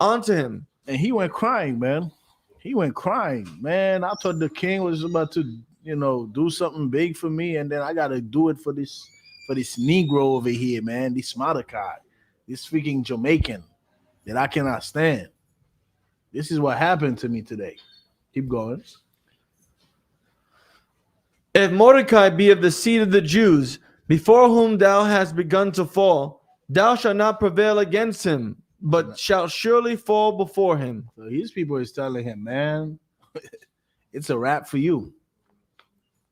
Speaker 3: unto him.
Speaker 1: And he went crying, man. He went crying, man. I thought the king was about to, do something big for me, and then I gotta do it for this Negro over here, man. This Mordecai, this freaking Jamaican that I cannot stand. This is what happened to me today. Keep going.
Speaker 3: If Mordecai be of the seed of the Jews, before whom thou hast begun to fall, thou shalt not prevail against him, but shalt surely fall before him.
Speaker 1: So his people is telling him, man, it's a wrap for you.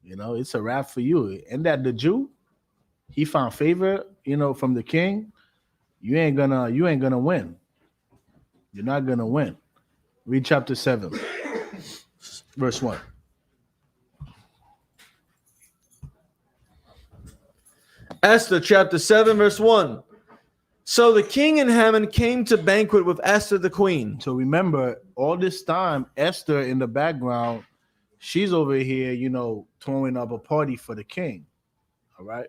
Speaker 1: It's a wrap for you. And that the Jew, he found favor, from the king. You ain't gonna win. You're not gonna win. Read chapter 7, verse 1.
Speaker 3: Esther chapter 7 verse 1. So the king and Haman came to banquet with Esther the queen.
Speaker 1: So remember, all this time, Esther in the background, she's over here, throwing up a party for the king. All right.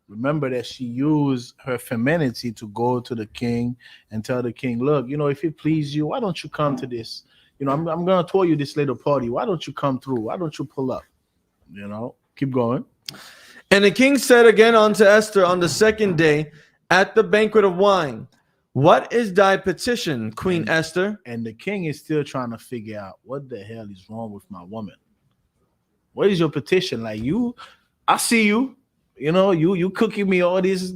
Speaker 1: Remember that she used her femininity to go to the king and tell the king, look, if it please you, why don't you come to this? I'm going to throw you this little party. Why don't you come through? Why don't you pull up? Keep going.
Speaker 3: And the king said again unto Esther on the second day at the banquet of wine, what is thy petition, Queen Esther?
Speaker 1: And the king is still trying to figure out what the hell is wrong with my woman. What is your petition? Like, I see you. You cooking me all this,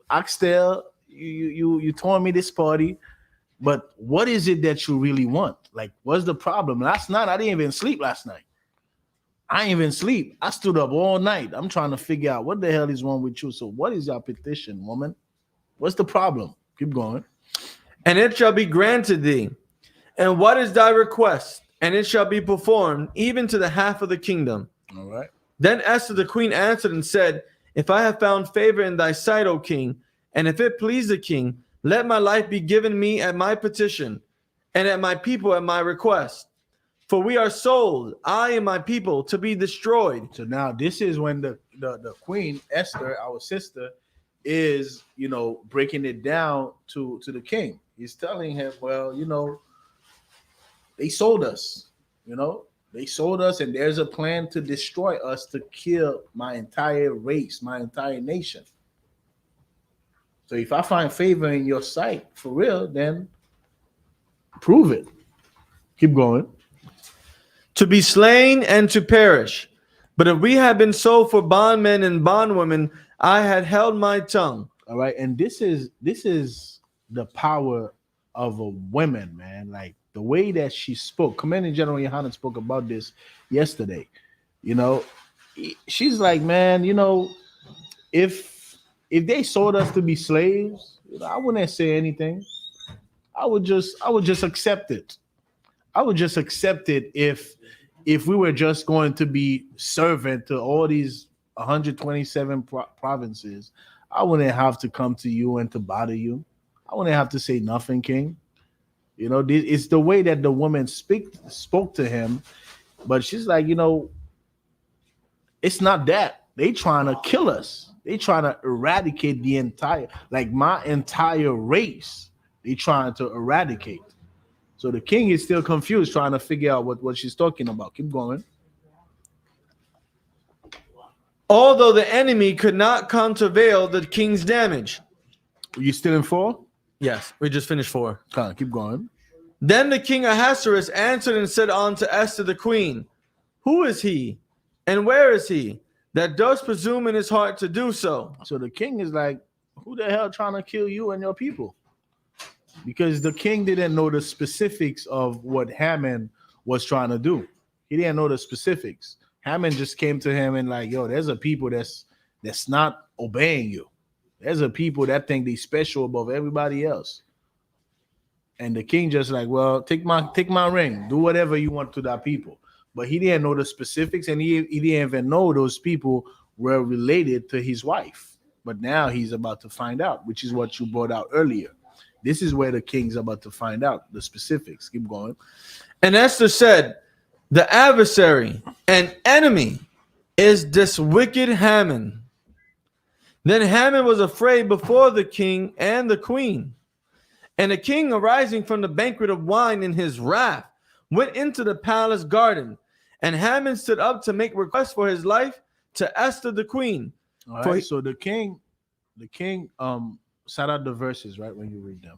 Speaker 1: oxtail. You throwing me this party, but what is it that you really want? Like, what's the problem? Last night I didn't even sleep. I didn't even sleep. I stood up all night. I'm trying to figure out what the hell is wrong with you. So, what is your petition, woman? What's the problem? Keep going.
Speaker 3: And it shall be granted thee. And what is thy request? And it shall be performed, even to the half of the kingdom.
Speaker 1: All right.
Speaker 3: Then Esther the queen answered and said, if I have found favor in thy sight, O king, and if it please the king, let my life be given me at my petition, and at my people at my request. For we are sold, I and my people, to be destroyed.
Speaker 1: So now this is when the queen, Esther, our sister, is, breaking it down to the king. He's telling him, well, they sold us, They sold us, and there's a plan to destroy us, to kill my entire race, my entire nation. So if I find favor in your sight for real, then prove it. Keep going.
Speaker 3: To be slain and to perish. But if we had been sold for bondmen and bondwomen, I had held my tongue.
Speaker 1: All right, and this is the power of a woman, man. Like the way that she spoke. Commanding General Yohanan spoke about this yesterday. You know, she's like, man, you know, if they sold us to be slaves, you know, I wouldn't say anything. I would just accept it. I would just accept it if we were just going to be servant to all these 127 provinces. I wouldn't have to come to you and to bother you. I wouldn't have to say nothing, King. You know, it's the way that the woman spoke to him, but she's like, you know, it's not that. They trying to kill us. They trying to eradicate the entire, like my entire race. They trying to eradicate. So the king is still confused, trying to figure out what she's talking about. Keep going.
Speaker 3: Although the enemy could not countervail the king's damage.
Speaker 1: You still in 4?
Speaker 3: Yes, we just finished 4.
Speaker 1: Come on, keep going.
Speaker 3: Then the king Ahasuerus answered and said unto Esther the queen, who is he, and where is he, that does presume in his heart to do so?
Speaker 1: So the king is like, who the hell trying to kill you and your people? Because the king didn't know the specifics of what Haman was trying to do. He didn't know the specifics. Haman just came to him and like, yo, there's a people that's not obeying you. There's a people that think they special above everybody else. And the king just like, well, take my ring, do whatever you want to that people. But he didn't know the specifics, and he didn't even know those people were related to his wife. But now he's about to find out, which is what you brought out earlier. This is where the king's about to find out the specifics. Keep going.
Speaker 3: And Esther said, the adversary and enemy is this wicked Haman. Then Haman was afraid before the king and the queen. And the king, arising from the banquet of wine in his wrath, went into the palace garden. And Haman stood up to make request for his life to Esther the queen.
Speaker 1: All right, so the king shout out the verses, right, when you read them.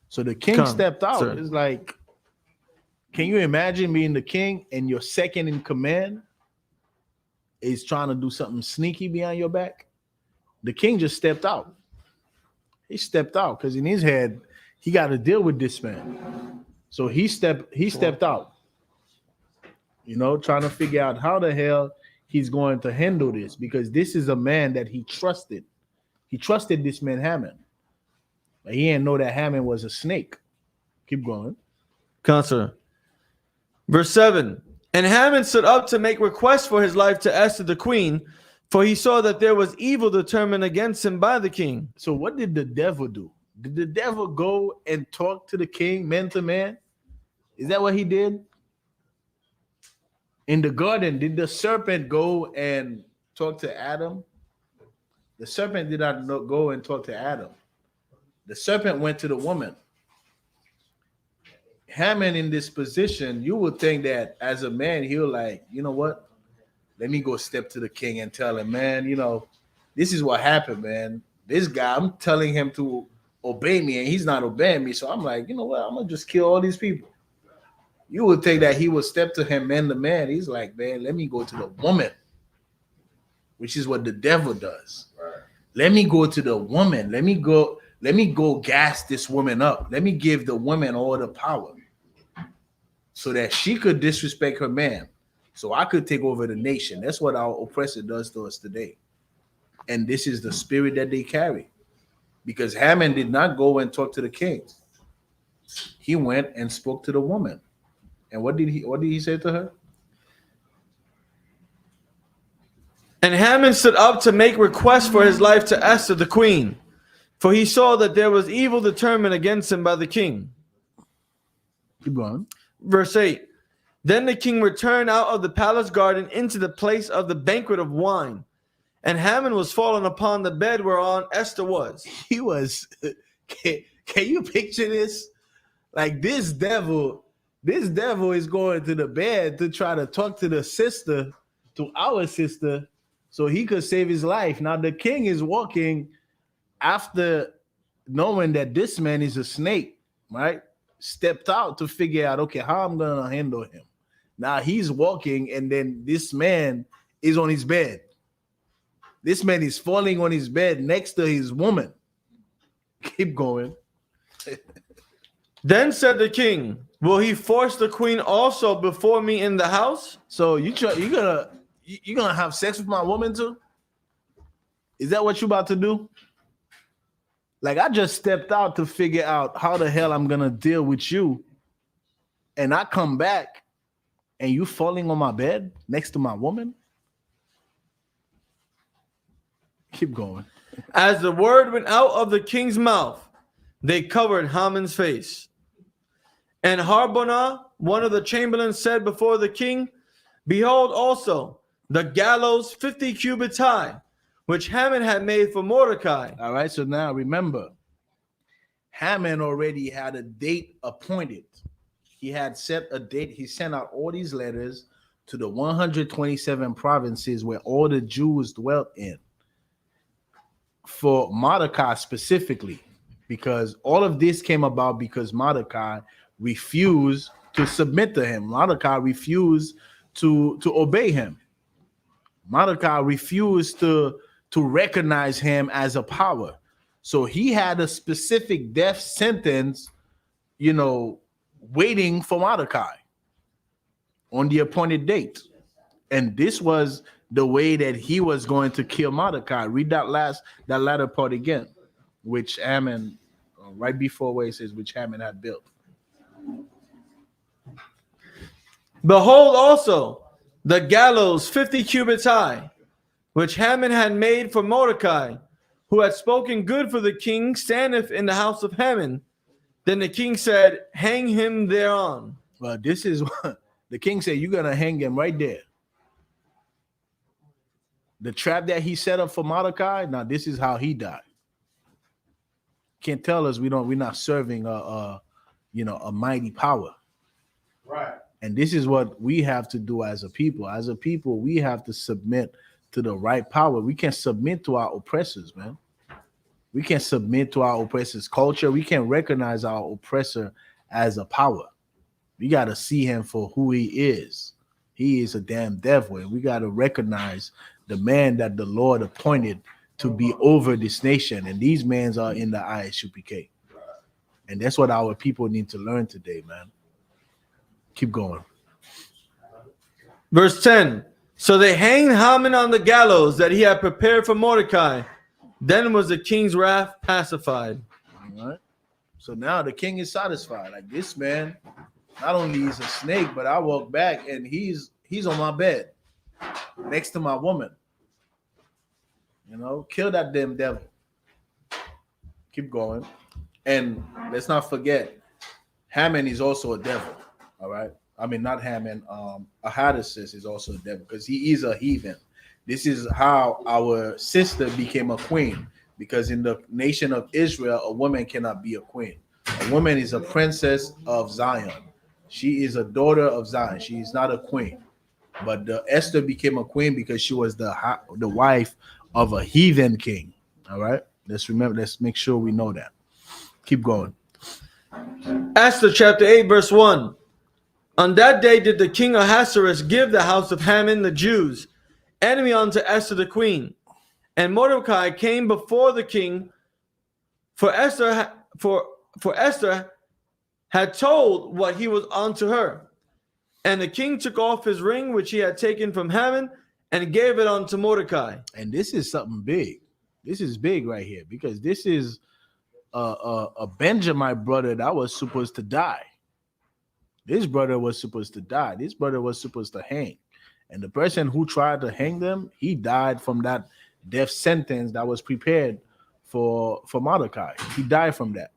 Speaker 1: So the king stepped out.
Speaker 3: Sir.
Speaker 1: It's like, can you imagine being the king and your second in command is trying to do something sneaky behind your back? The king just stepped out. He stepped out because in his head, he got to deal with this man. So he stepped out, you know, trying to figure out how the hell he's going to handle this, because this is a man that he trusted. He trusted this man, Haman. But he didn't know that Haman was a snake. Keep going.
Speaker 3: Counselor. Verse 7. And Haman stood up to make request for his life to Esther the queen, for he saw that there was evil determined against him by the king.
Speaker 1: So what did the devil do? Did the devil go and talk to the king man to man? Is that what he did? In the garden, did the serpent go and talk to Adam? The serpent did not go and talk to Adam. The serpent went to the woman. Haman in this position, you would think that as a man, he'll like, you know what? Let me go step to the king and tell him, man, you know, this is what happened, man. This guy, I'm telling him to obey me and he's not obeying me. So I'm like, you know what? I'm going to just kill all these people. You would think that he would step to him man to man. He's like, man, let me go to the woman, which is what the devil does. Right. Let me go to the woman. Let me go gas this woman up. Let me give the woman all the power so that she could disrespect her man. So I could take over the nation. That's what our oppressor does to us today. And this is the spirit that they carry. Because Haman did not go and talk to the king. He went and spoke to the woman. And what did he say to her?
Speaker 3: And Haman stood up to make request for his life to Esther the queen, for he saw that there was evil determined against him by the king.
Speaker 1: Keep going.
Speaker 3: Verse 8. Then the king returned out of the palace garden into the place of the banquet of wine. And Haman was fallen upon the bed whereon Esther was.
Speaker 1: He was, can you picture this? Like this devil This devil is going to the bed to try to talk to the sister, to our sister, so he could save his life. Now the king is walking after knowing that this man is a snake, right? Stepped out to figure out, okay, how I'm gonna handle him. Now he's walking, and then this man is on his bed. This man is falling on his bed next to his woman. Keep going.
Speaker 3: Then said the king, will he force the queen also before me in the house?
Speaker 1: So you're gonna have sex with my woman too? Is that what you about to do? Like, I just stepped out to figure out how the hell I'm gonna deal with you, and I come back and you falling on my bed next to my woman? Keep going.
Speaker 3: As the word went out of the king's mouth, they covered Haman's face. And Harbonah, one of the chamberlains, said before the king, behold also the gallows 50 cubits high, which Haman had made for Mordecai.
Speaker 1: All right, so now remember, Haman already had a date appointed. He had set a date. He sent out all these letters to the 127 provinces where all the Jews dwelt in, for Mordecai specifically, because all of this came about because Mordecai refused to submit to him. Mordecai refused to obey him. Mordecai refused to recognize him as a power. So he had a specific death sentence, waiting for Mordecai on the appointed date. And this was the way that he was going to kill Mordecai. Read that latter part again, which Haman, right before where it says, which Haman had built.
Speaker 3: Behold also the gallows 50 cubits high, which Haman had made for Mordecai, who had spoken good for the king, standeth in the house of Haman. Then the king said, hang him thereon.
Speaker 1: Well, this is what the king said, you're going to hang him right there. The trap that he set up for Mordecai, now this is how he died. Can't tell us we're not serving a mighty power.
Speaker 7: Right.
Speaker 1: And this is what we have to do as a people. As a people, we have to submit to the right power. We can't submit to our oppressors, man. We can't submit to our oppressor's culture. We can't recognize our oppressor as a power. We got to see him for who he is. He is a damn devil. And we got to recognize the man that the Lord appointed to be over this nation. And these men are in the ISUPK. And that's what our people need to learn today, man. Keep going.
Speaker 3: Verse 10. So they hanged Haman on the gallows that he had prepared for Mordecai. Then was the king's wrath pacified.
Speaker 1: All right. So now the king is satisfied. Like, this man, not only is a snake, but I walk back and he's on my bed next to my woman. Kill that damn devil. Keep going. And let's not forget, Haman is also a devil. All right. I mean, not Haman. Ahadasis is also a devil because he is a heathen. This is how our sister became a queen, because in the nation of Israel, a woman cannot be a queen. A woman is a princess of Zion. She is a daughter of Zion. She is not a queen. But Esther became a queen because she was the wife of a heathen king. All right. Let's make sure we know that. Keep going.
Speaker 3: Esther chapter 8 verse 1. On that day did the king Ahasuerus give the house of Haman the Jews, enemy unto Esther the queen. And Mordecai came before the king, for Esther had told what he was unto her. And the king took off his ring which he had taken from Haman and gave it unto Mordecai.
Speaker 1: And this is something big. This is big right here, because this is a Benjamite brother that was supposed to die. This brother was supposed to die. This brother was supposed to hang. And the person who tried to hang them, he died from that death sentence that was prepared for Mordecai. He died from that.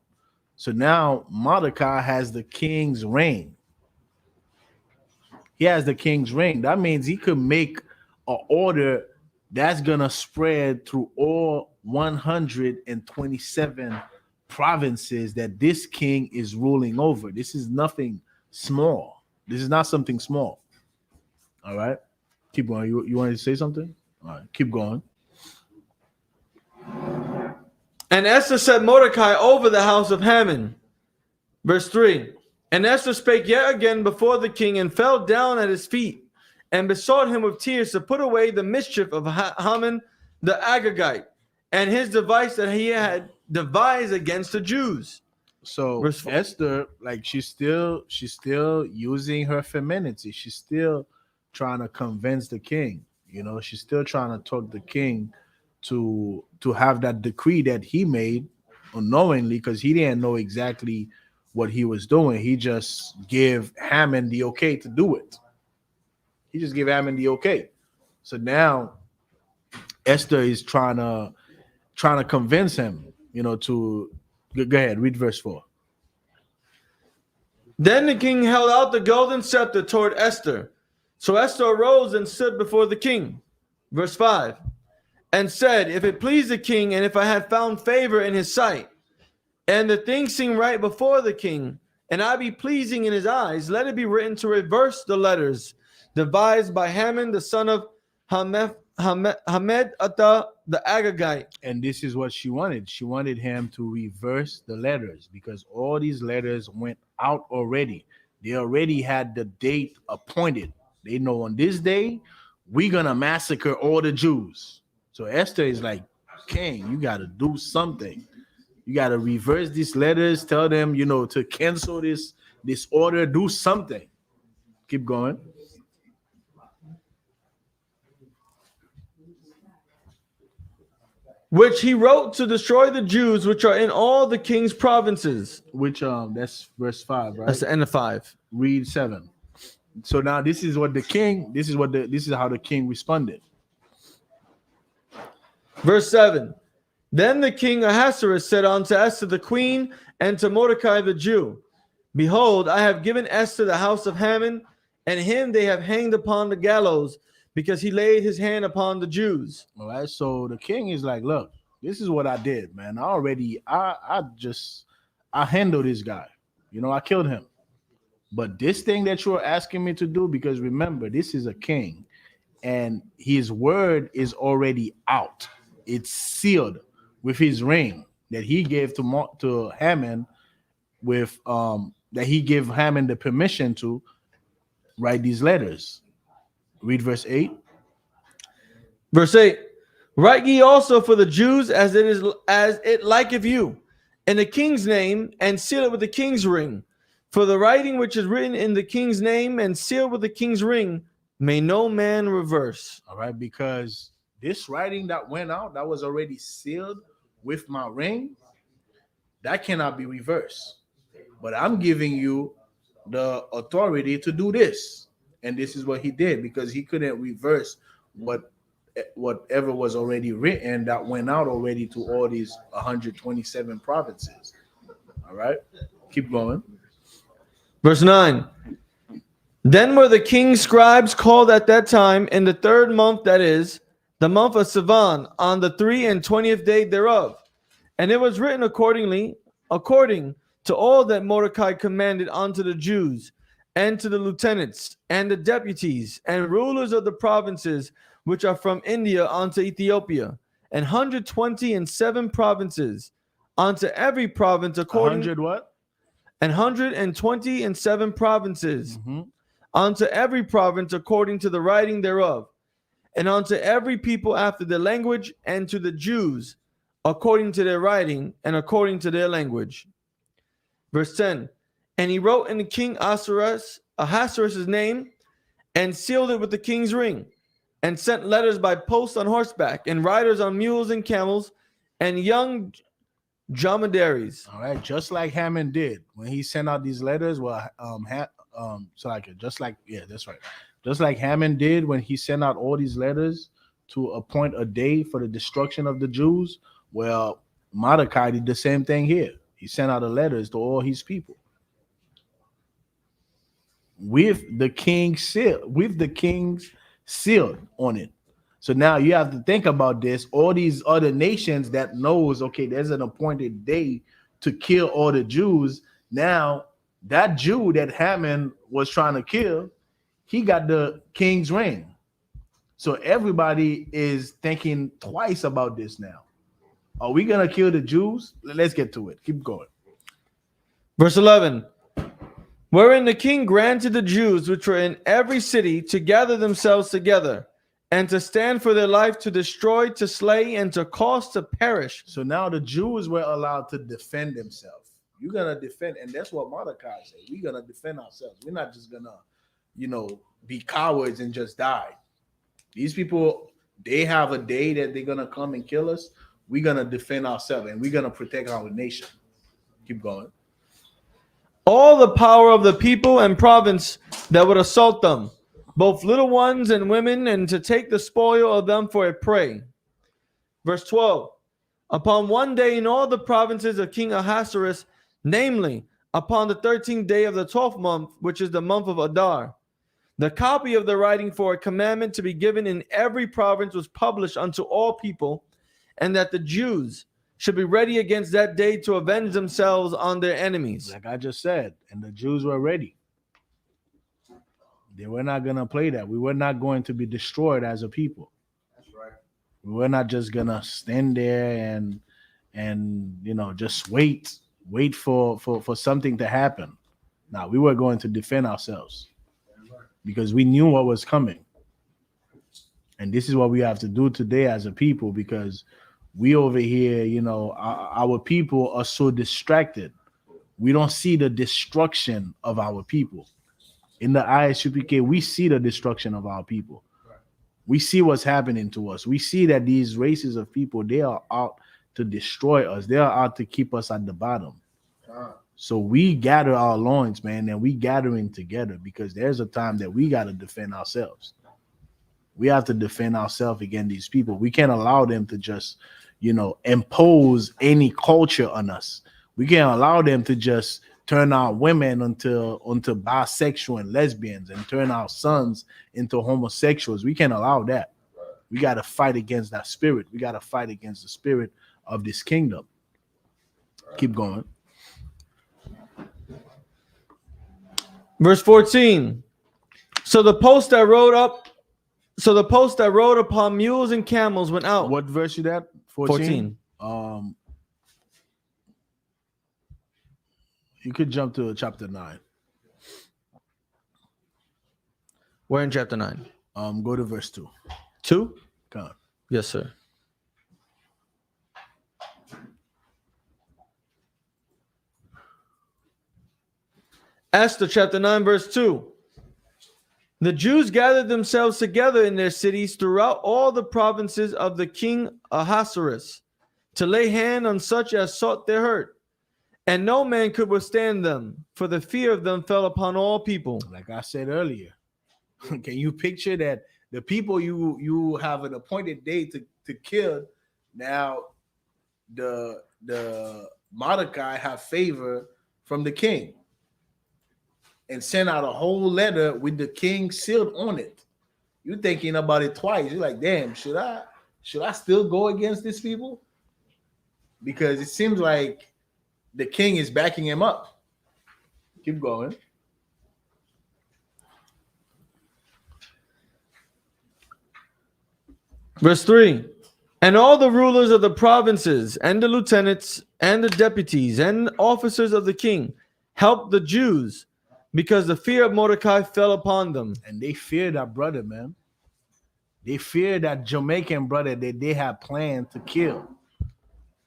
Speaker 1: So now Mordecai has the king's reign. He has the king's reign. That means he could make an order that's going to spread through all 127 provinces that this king is ruling over. This is nothing small. This is not something small. All right. Keep going. You wanted to say something? All right. Keep going.
Speaker 3: And Esther set Mordecai over the house of Haman. Verse 3. And Esther spake yet again before the king and fell down at his feet and besought him with tears to put away the mischief of Haman the Agagite and his device that he had devised against the Jews.
Speaker 1: So
Speaker 3: Verse 4.
Speaker 1: Esther, like she's still using her femininity. She's still trying to convince the king. You know, she's still trying to talk the king to have that decree that he made unknowingly, because he didn't know exactly what he was doing. He just gave Haman the okay to do it. He just gave Haman the okay. So now Esther is trying to convince him, you know, to go ahead, read verse 4.
Speaker 3: Then the king held out the golden scepter toward Esther. So Esther arose and stood before the king. Verse 5. And said, if it please the king, and if I had found favor in his sight, and the thing seem right before the king, and I be pleasing in his eyes, let it be written to reverse the letters devised by Haman the son of Hammedatha the Agagite.
Speaker 1: And this is what she wanted. She wanted him to reverse the letters, because all these letters went out already. They already had the date appointed. They know on this day, we're going to massacre all the Jews. So Esther is like, king, you got to do something. You got to reverse these letters. Tell them, you know, to cancel this order. Do something. Keep going.
Speaker 3: Which he wrote to destroy the Jews which are in all the king's provinces.
Speaker 1: Which that's verse 5, right?
Speaker 3: That's the end of 5.
Speaker 1: Read 7. So now this is how the king responded.
Speaker 3: Verse 7. Then the king Ahasuerus said unto Esther the queen and to Mordecai the Jew, behold, I have given Esther the house of Haman, and him they have hanged upon the gallows, because he laid his hand upon the Jews.
Speaker 1: All right. So the king is like, look, this is what I did, man. I handled this guy. You know, I killed him. But this thing that you're asking me to do, because remember, this is a king, and his word is already out. It's sealed with his ring that he gave to Haman, with that he gave Haman the permission to write these letters. Read verse 8.
Speaker 3: Verse 8. Write ye also for the Jews as it liketh you, in the king's name, and seal it with the king's ring. For the writing which is written in the king's name and sealed with the king's ring may no man reverse.
Speaker 1: All right, because this writing that went out, that was already sealed with my ring, that cannot be reversed. But I'm giving you the authority to do this. And this is what he did, because he couldn't reverse whatever was already written that went out already to all these 127 provinces. All right, keep going.
Speaker 3: Verse 9. Then were the king's scribes called at that time in the 3rd month, that is, the month of Sivan, on the 23rd day thereof. And it was written according to all that Mordecai commanded unto the Jews, and to the lieutenants, and the deputies, and rulers of the provinces which are from India unto Ethiopia, and 127 provinces, unto every province according
Speaker 1: 100 what?
Speaker 3: and 127 provinces,
Speaker 1: Mm-hmm.
Speaker 3: unto every province according to the writing thereof, and unto every people after their language, and to the Jews according to their writing and according to their language. Verse 10. And he wrote in the king Ahasuerus' name, and sealed it with the king's ring, and sent letters by post on horseback, and riders on mules and camels, and young dromedaries.
Speaker 1: All right, just like Haman did when he sent out these letters. Just like Haman did when he sent out all these letters to appoint a day for the destruction of the Jews. Well, Mordecai did the same thing here. He sent out the letters to all his people with the king's seal on it. So now you have to think about this. All these other nations that knows, okay, there's an appointed day to kill all the Jews. Now that Jew that Haman was trying to kill, he got the king's ring. So everybody is thinking twice about this now. Are we gonna kill the Jews? Let's get to it. Keep going.
Speaker 3: Verse 11. Wherein the king granted the Jews which were in every city to gather themselves together and to stand for their life, to destroy, to slay, and to cause to perish.
Speaker 1: So now the Jews were allowed to defend themselves. You're gonna defend, and that's what Mordecai said. We're gonna defend ourselves. We're not just gonna, be cowards and just die. These people, they have a day that they're gonna come and kill us. We're gonna defend ourselves and we're gonna protect our nation. Keep going.
Speaker 3: All the power of the people and province that would assault them, both little ones and women, and to take the spoil of them for a prey. Verse 12. Upon one day in all the provinces of King Ahasuerus, namely, upon the 13th day of the 12th month, which is the month of Adar, the copy of the writing for a commandment to be given in every province was published unto all people, and that the Jews should be ready against that day to avenge themselves on their enemies.
Speaker 1: Like I just said, and the Jews were ready. They were not gonna play that. We were not going to be destroyed as a people.
Speaker 7: That's right.
Speaker 1: We were not just gonna stand there and just wait for something to happen. Now we were going to defend ourselves because we knew what was coming. And this is what we have to do today as a people, because we over here, our people are so distracted. We don't see the destruction of our people. In the ISUPK, we see the destruction of our people. We see what's happening to us. We see that these races of people, they are out to destroy us. They are out to keep us at the bottom. So we gather our loins, man, and we gathering together because there's a time that we got to defend ourselves. We have to defend ourselves against these people. We can't allow them to just, impose any culture on us. We can't allow them to just turn our women into bisexual and lesbians and turn our sons into homosexuals. We can't allow that. We got to fight against that spirit. We got to fight against the spirit of this kingdom. Keep going.
Speaker 3: Verse 14. So the post that rode upon mules and camels went out.
Speaker 1: What verse you that? 14. You could jump to chapter 9.
Speaker 3: We're in chapter 9.
Speaker 1: Go to verse 2.
Speaker 3: 2?
Speaker 1: Come on.
Speaker 3: Yes, sir. Esther chapter 9, verse 2. The Jews gathered themselves together in their cities throughout all the provinces of the king Ahasuerus to lay hand on such as sought their hurt. And no man could withstand them, for the fear of them fell upon all people.
Speaker 1: Like I said earlier, can you picture that the people you have an appointed day to kill, now the Mordecai have favor from the king and send out a whole letter with the king sealed on it. You're thinking about it twice. You're like, damn, should I still go against these people? Because it seems like the king is backing him up. Keep going.
Speaker 3: Verse 3. And all the rulers of the provinces and the lieutenants and the deputies and officers of the king helped the Jews, because the fear of Mordecai fell upon them.
Speaker 1: And they feared that brother, man. They feared that Jamaican brother that they had planned to kill.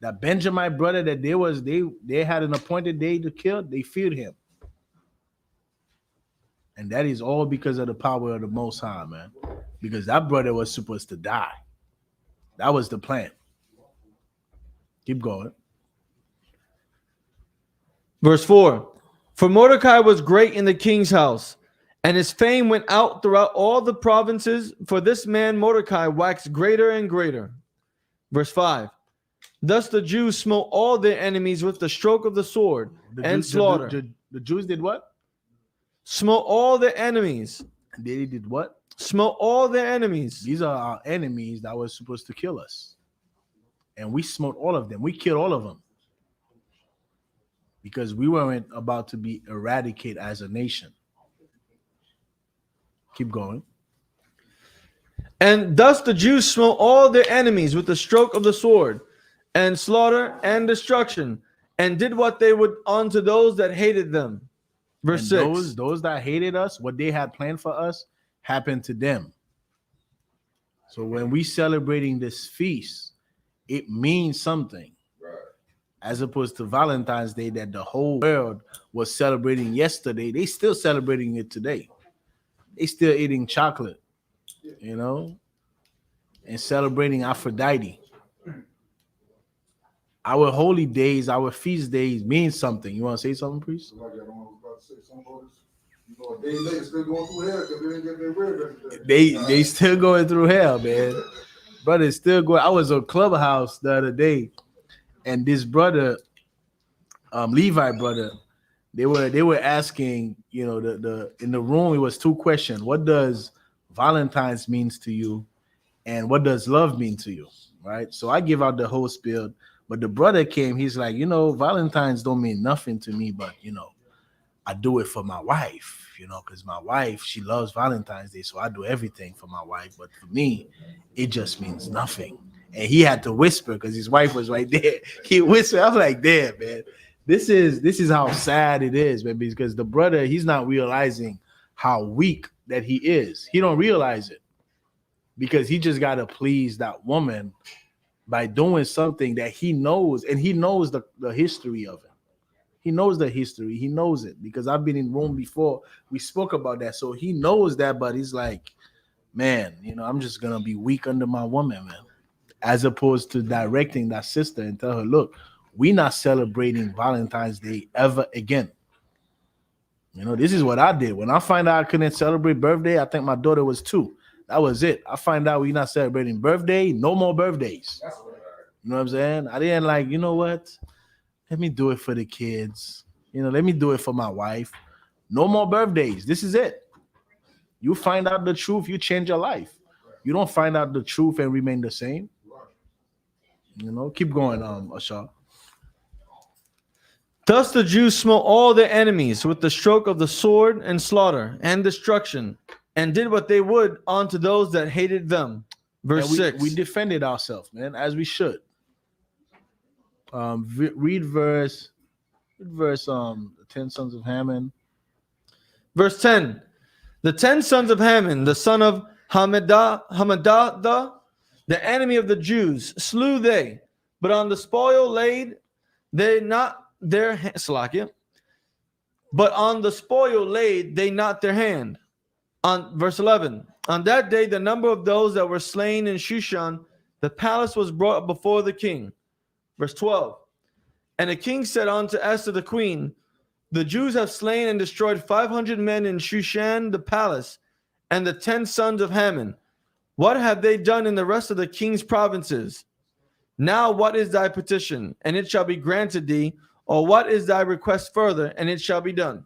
Speaker 1: That Benjamin brother that they had an appointed day to kill, they feared him. And that is all because of the power of the Most High, man. Because that brother was supposed to die. That was the plan. Keep going.
Speaker 3: Verse 4. For Mordecai was great in the king's house, and his fame went out throughout all the provinces, for this man Mordecai waxed greater and greater. Verse 5. Thus the Jews smote all their enemies with the stroke of the sword and slaughter.
Speaker 1: The Jews did what?
Speaker 3: Smote all their enemies.
Speaker 1: They did what?
Speaker 3: Smote all their enemies.
Speaker 1: These are our enemies that were supposed to kill us. And we smote all of them. We killed all of them. because we weren't about to be eradicated as a nation. Keep going.
Speaker 3: And thus the Jews smote all their enemies with the stroke of the sword, and slaughter and destruction, and did what they would unto those that hated them. Verse
Speaker 1: And
Speaker 3: 6.
Speaker 1: those that hated us, what they had planned for us, happened to them. So when we celebrating this feast, it means something. As opposed to Valentine's Day that the whole world was celebrating yesterday, they still celebrating it today. They still eating chocolate, you know, and celebrating Aphrodite. Our holy days, our feast days mean something. You want to say something, priest?
Speaker 7: Like I was about to say, some voters, you know, a day later still going through hell because they didn't get their bread yesterday.
Speaker 1: They still going through hell, man. Brother, still going. I was on Clubhouse the other day, and this brother, Levi brother, they were asking, you know, the in the room it was two questions. What does Valentine's means to you, and what does love mean to you? Right. So I give out the whole spiel, but the brother came. He's like, you know, Valentine's don't mean nothing to me, but you know, I do it for my wife, you know, because my wife, she loves Valentine's Day, so I do everything for my wife. But for me, it just means nothing. And he had to whisper because his wife was right there. He whispered. I was like, damn, man. This is how sad it is, man, because the brother, he's not realizing how weak that he is. He don't realize it because he just got to please that woman by doing something that he knows, and he knows the history of it. He knows the history. He knows it because I've been in Rome before. We spoke about that. So he knows that, but he's like, man, you know, I'm just going to be weak under my woman, man. As opposed to directing that sister and tell her, look, we're not celebrating Valentine's Day ever again. You know, this is what I did. When I find out I couldn't celebrate birthday, I think my daughter was 2. That was it. I find out we're not celebrating birthday, no more birthdays. You know what I'm saying? I didn't like, you know what? Let me do it for the kids. You know, let me do it for my wife. No more birthdays. This is it. You find out the truth, you change your life. You don't find out the truth and remain the same. You know, keep going, Ashar.
Speaker 3: Thus the Jews smote all their enemies with the stroke of the sword, and slaughter and destruction, and did what they would unto those that hated them. Verse 6.
Speaker 1: We defended ourselves, man, as we should. Read verse 10 sons of Haman.
Speaker 3: Verse 10. The 10 sons of Haman, the son of Hammedatha, the enemy of the Jews, slew they, but on the spoil laid they not their hand. But on the spoil laid they not their hand. On verse 11. On that day, the number of those that were slain in Shushan, the palace was brought before the king. Verse 12. And the king said unto Esther the queen, the Jews have slain and destroyed 500 men in Shushan the palace, and the 10 sons of Haman. What have they done in the rest of the king's provinces? Now what is thy petition, and it shall be granted thee, or what is thy request further, and it shall be done?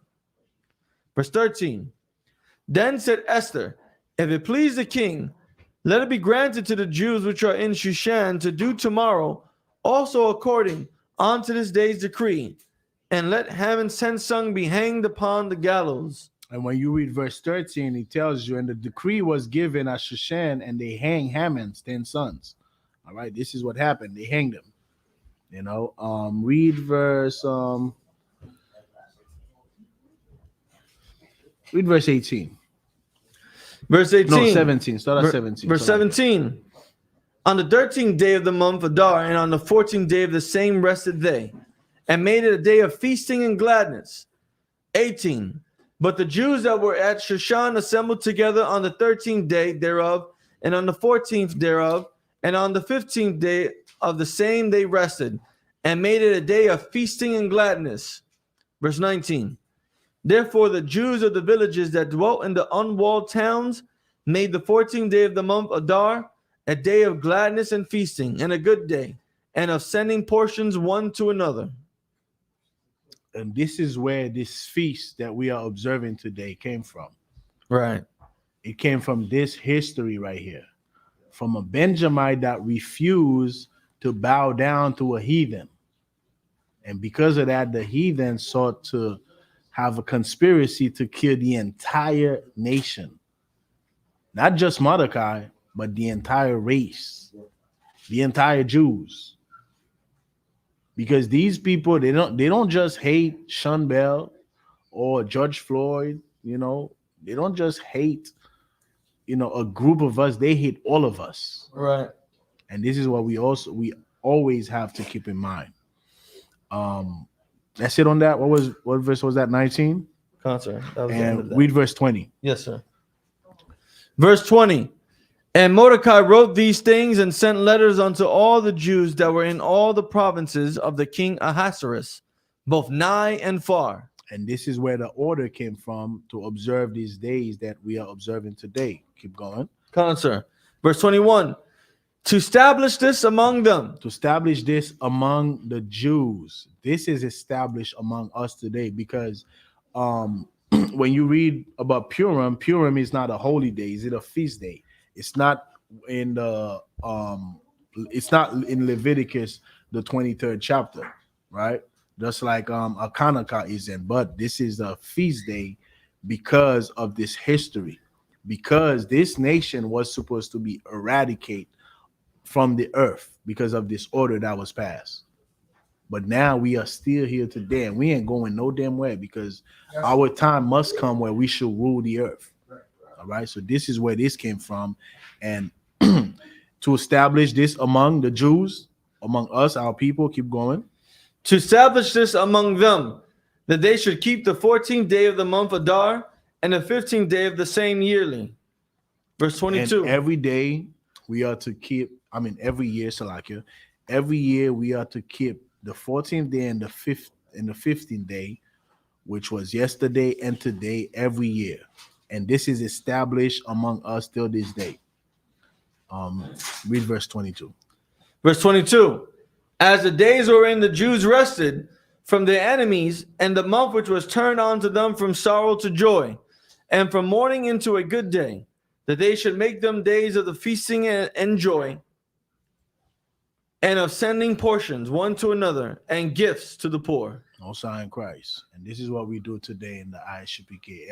Speaker 3: Verse 13. Then said Esther, if it please the king, let it be granted to the Jews which are in Shushan to do tomorrow, also according unto this day's decree, and let Haman's 10 sons be hanged upon the gallows.
Speaker 1: And when you read verse 13, it tells you, and the decree was given at Shushan, and they hang Haman's 10 sons. All right, this is what happened. They hanged him. You know, read verse 18.
Speaker 3: Verse 18.
Speaker 1: No, 17. Start at 17.
Speaker 3: Verse 17. On the 13th day of the month Adar, and on the 14th day of the same rested they, and made it a day of feasting and gladness. 18. But the Jews that were at Shushan assembled together on the 13th day thereof, and on the 14th thereof, and on the 15th day of the same they rested, and made it a day of feasting and gladness. Verse 19. Therefore the Jews of the villages that dwelt in the unwalled towns made the 14th day of the month Adar a day of gladness and feasting, and a good day, and of sending portions one to another.
Speaker 1: And this is where this feast that we are observing today came from.
Speaker 3: Right.
Speaker 1: It came from this history right here, from a Benjamite that refused to bow down to a heathen. And because of that, the heathen sought to have a conspiracy to kill the entire nation, not just Mordecai, but the entire race, the entire Jews. Because these people, they don't just hate Sean Bell or George Floyd, they don't just hate, a group of us, they hate all of us.
Speaker 3: Right.
Speaker 1: And this is what we always have to keep in mind. That's it on that. What verse was that? 19?
Speaker 3: Concert. That was the end of
Speaker 1: And
Speaker 3: that.
Speaker 1: read verse 20.
Speaker 3: Yes, sir. Verse 20. And Mordecai wrote these things and sent letters unto all the Jews that were in all the provinces of the king Ahasuerus, both nigh and far.
Speaker 1: And this is where the order came from to observe these days that we are observing today. Keep going.
Speaker 3: Concert. Verse 21. To establish this among them.
Speaker 1: To establish this among the Jews. This is established among us today because when you read about Purim, Purim is not a holy day. Is it a feast day? It's not in the it's not in Leviticus, the 23rd chapter, right? Just like Hanukkah isn't, but this is a feast day because of this history, because this nation was supposed to be eradicated from the earth because of this order that was passed. But now we are still here today, and we ain't going no damn way because our time must come where we should rule the earth. All right, so this is where this came from, and to establish this among the Jews, among us, our people, keep going.
Speaker 3: To establish this among them, that they should keep the 14th day of the month Adar and the 15th day of the same yearly. Verse 22.
Speaker 1: And every day we are to keep, every year, Salakia, every year we are to keep the 14th day and the 15th day, which was yesterday and today, every year. And this is established among us till this day. Read verse 22.
Speaker 3: Verse 22. As the days wherein the Jews rested from their enemies, and the month which was turned on to them from sorrow to joy, and from mourning into a good day, that they should make them days of the feasting and joy, and of sending portions one to another, and gifts to the poor.
Speaker 1: No sign Christ. And this is what we do today in the ISUPK.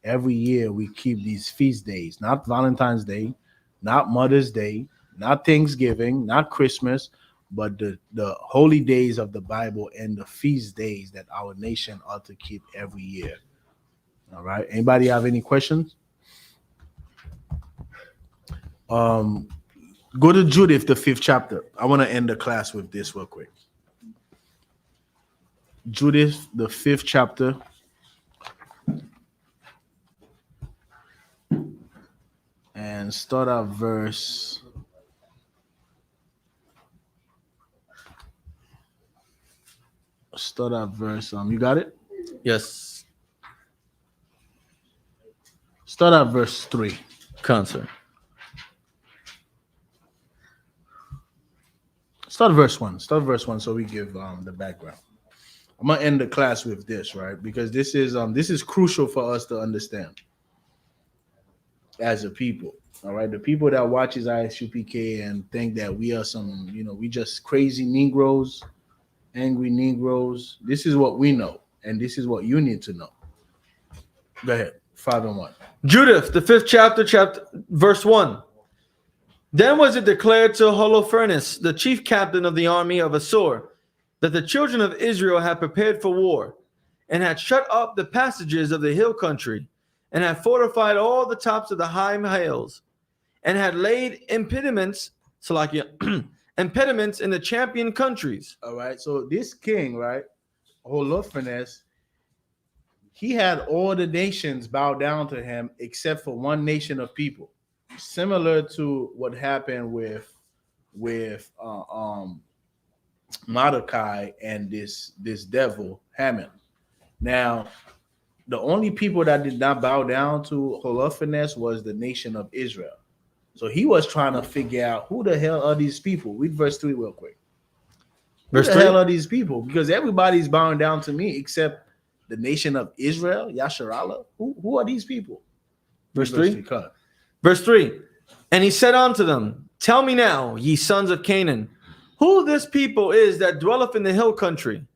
Speaker 1: Every year we keep these feast days, not Valentine's Day, not Mother's Day, not Thanksgiving, not Christmas, but the holy days of the Bible and the feast days that our nation ought to keep every year. All right. Anybody have any questions? Go to Judith, the 5th chapter. I want to end the class with this real quick. Judith, the 5th chapter. And start at verse. You got it?
Speaker 3: Yes.
Speaker 1: Start at verse 3.
Speaker 3: Concert.
Speaker 1: Start verse 1. So we give the background. I'm gonna end the class with this, right? Because this is crucial for us to understand as a people. All right, the people that watches ISUPK and think that we are some, we just crazy Negroes, angry Negroes. This is what we know, and this is what you need to know. Go ahead, 5 and 1.
Speaker 3: Judith, the 5th chapter, verse 1. Then was it declared to Holofernes, the chief captain of the army of Assur, that the children of Israel had prepared for war, and had shut up the passages of the hill country, and had fortified all the tops of the high hills, and had laid impediments in the champion countries.
Speaker 1: All right, so this king, right, Holofernes, he had all the nations bow down to him except for one nation of people, similar to what happened with Mordecai and this devil Haman. Now, the only people that did not bow down to Holofernes was the nation of Israel. So he was trying to figure out who the hell are these people. Read verse 3 real quick.
Speaker 3: Verse
Speaker 1: who the
Speaker 3: 3?
Speaker 1: hell are these people? Because everybody's bowing down to me except the nation of Israel, Yasharallah. Who are these people?
Speaker 3: Verse 3?
Speaker 1: Cut.
Speaker 3: Verse 3. And he said unto them, Tell me now, ye sons of Canaan, who this people is that dwelleth in the hill country,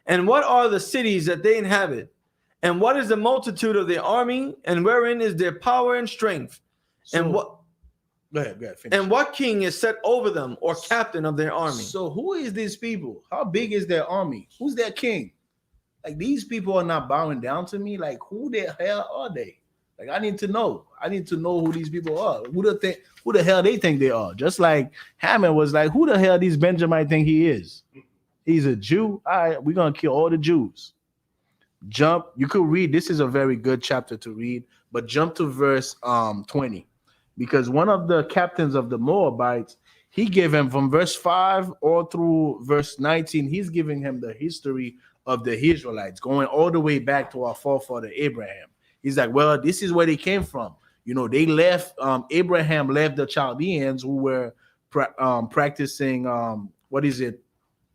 Speaker 3: and what are the cities that they inhabit, and what is the multitude of their army, and wherein is their power and strength, and what
Speaker 1: Go ahead, finish.
Speaker 3: and what king is set over them, or captain of their army?
Speaker 1: So who is these people? How big is their army? Who's their king? Like these people are not bowing down to me. Like who the hell are they? Like I need to know. I need to know who these people are. Who the hell they think they are? Just like Hammond was like, who the hell these Benjamin think he is? He's a Jew. All right, we're gonna kill all the Jews. Jump. You could read. This is a very good chapter to read, but jump to verse 20. Because one of the captains of the Moabites, he gave him from verse 5 all through verse 19, he's giving him the history of the Israelites, going all the way back to our forefather Abraham. He's like, well, this is where they came from. You know, they left, Abraham left the Chaldeans who were practicing, what is it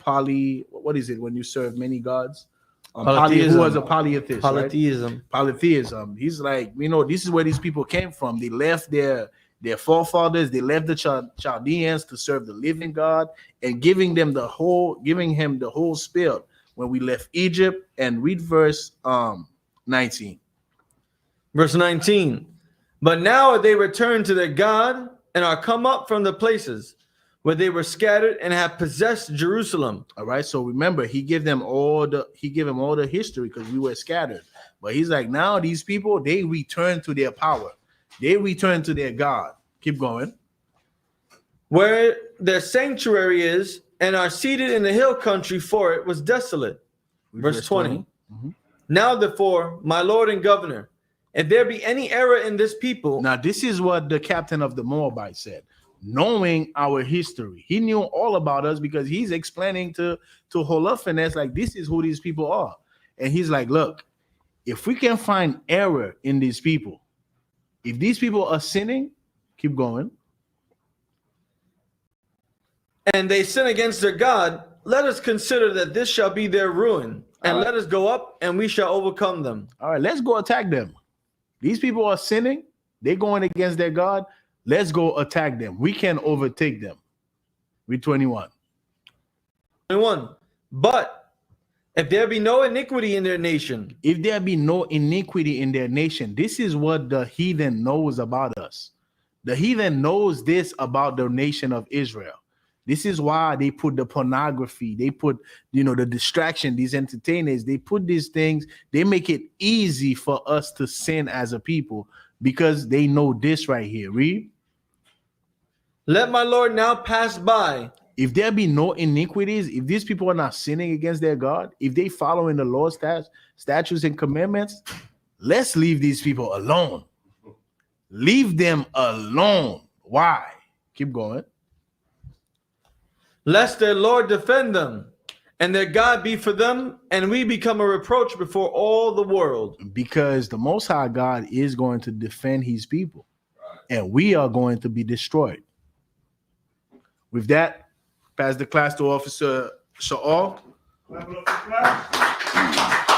Speaker 1: when you serve many gods? Who was a polytheist,
Speaker 3: Polytheism.
Speaker 1: right? Polytheism. He's like, you know, this is where these people came from. They left their forefathers. They left the Chaldeans to serve the living God, and giving him the whole spiel when we left Egypt. And read verse 19.
Speaker 3: Verse 19. But now are they returned to their God, and are come up from the places where they were scattered, and have possessed Jerusalem.
Speaker 1: All right. So remember, he gave him all the history because we were scattered. But he's like, now these people, they return to their power. They return to their God. Keep going.
Speaker 3: Where their sanctuary is, and are seated in the hill country, for it was desolate. Verse 20.
Speaker 1: Mhm.
Speaker 3: Now therefore, my Lord and governor, if there be any error in this people.
Speaker 1: Now, this is what the captain of the Moabite said. Knowing our history, he knew all about us because he's explaining to Holofernes, like, this is who these people are. And he's like, look, if we can find error in these people, if these people are sinning, keep going.
Speaker 3: And they sin against their God, let us consider that this shall be their ruin, and let us go up, and we shall overcome them.
Speaker 1: All right, let's go attack them. These people are sinning. They're going against their God. Let's go attack them. We can overtake them. Read 21.
Speaker 3: 21. But if there be no iniquity in their nation,
Speaker 1: If there be no iniquity in their nation, this is what the heathen knows about us. The heathen knows this about the nation of Israel. This is why they put the pornography, they put, the distraction, these entertainers, they put these things, they make it easy for us to sin as a people because they know this right here. Read.
Speaker 3: let my Lord now pass by.
Speaker 1: If there be no iniquities, if these people are not sinning against their God, if they following the Lord's statutes and commandments, let's leave these people alone. Leave them alone. Why? Keep going.
Speaker 3: Lest their Lord defend them, and their God be for them, and we become a reproach before all the world.
Speaker 1: Because the Most High God is going to defend his people, and we are going to be destroyed. With that, pass the class to Officer Shaw.
Speaker 7: Clap it up for class.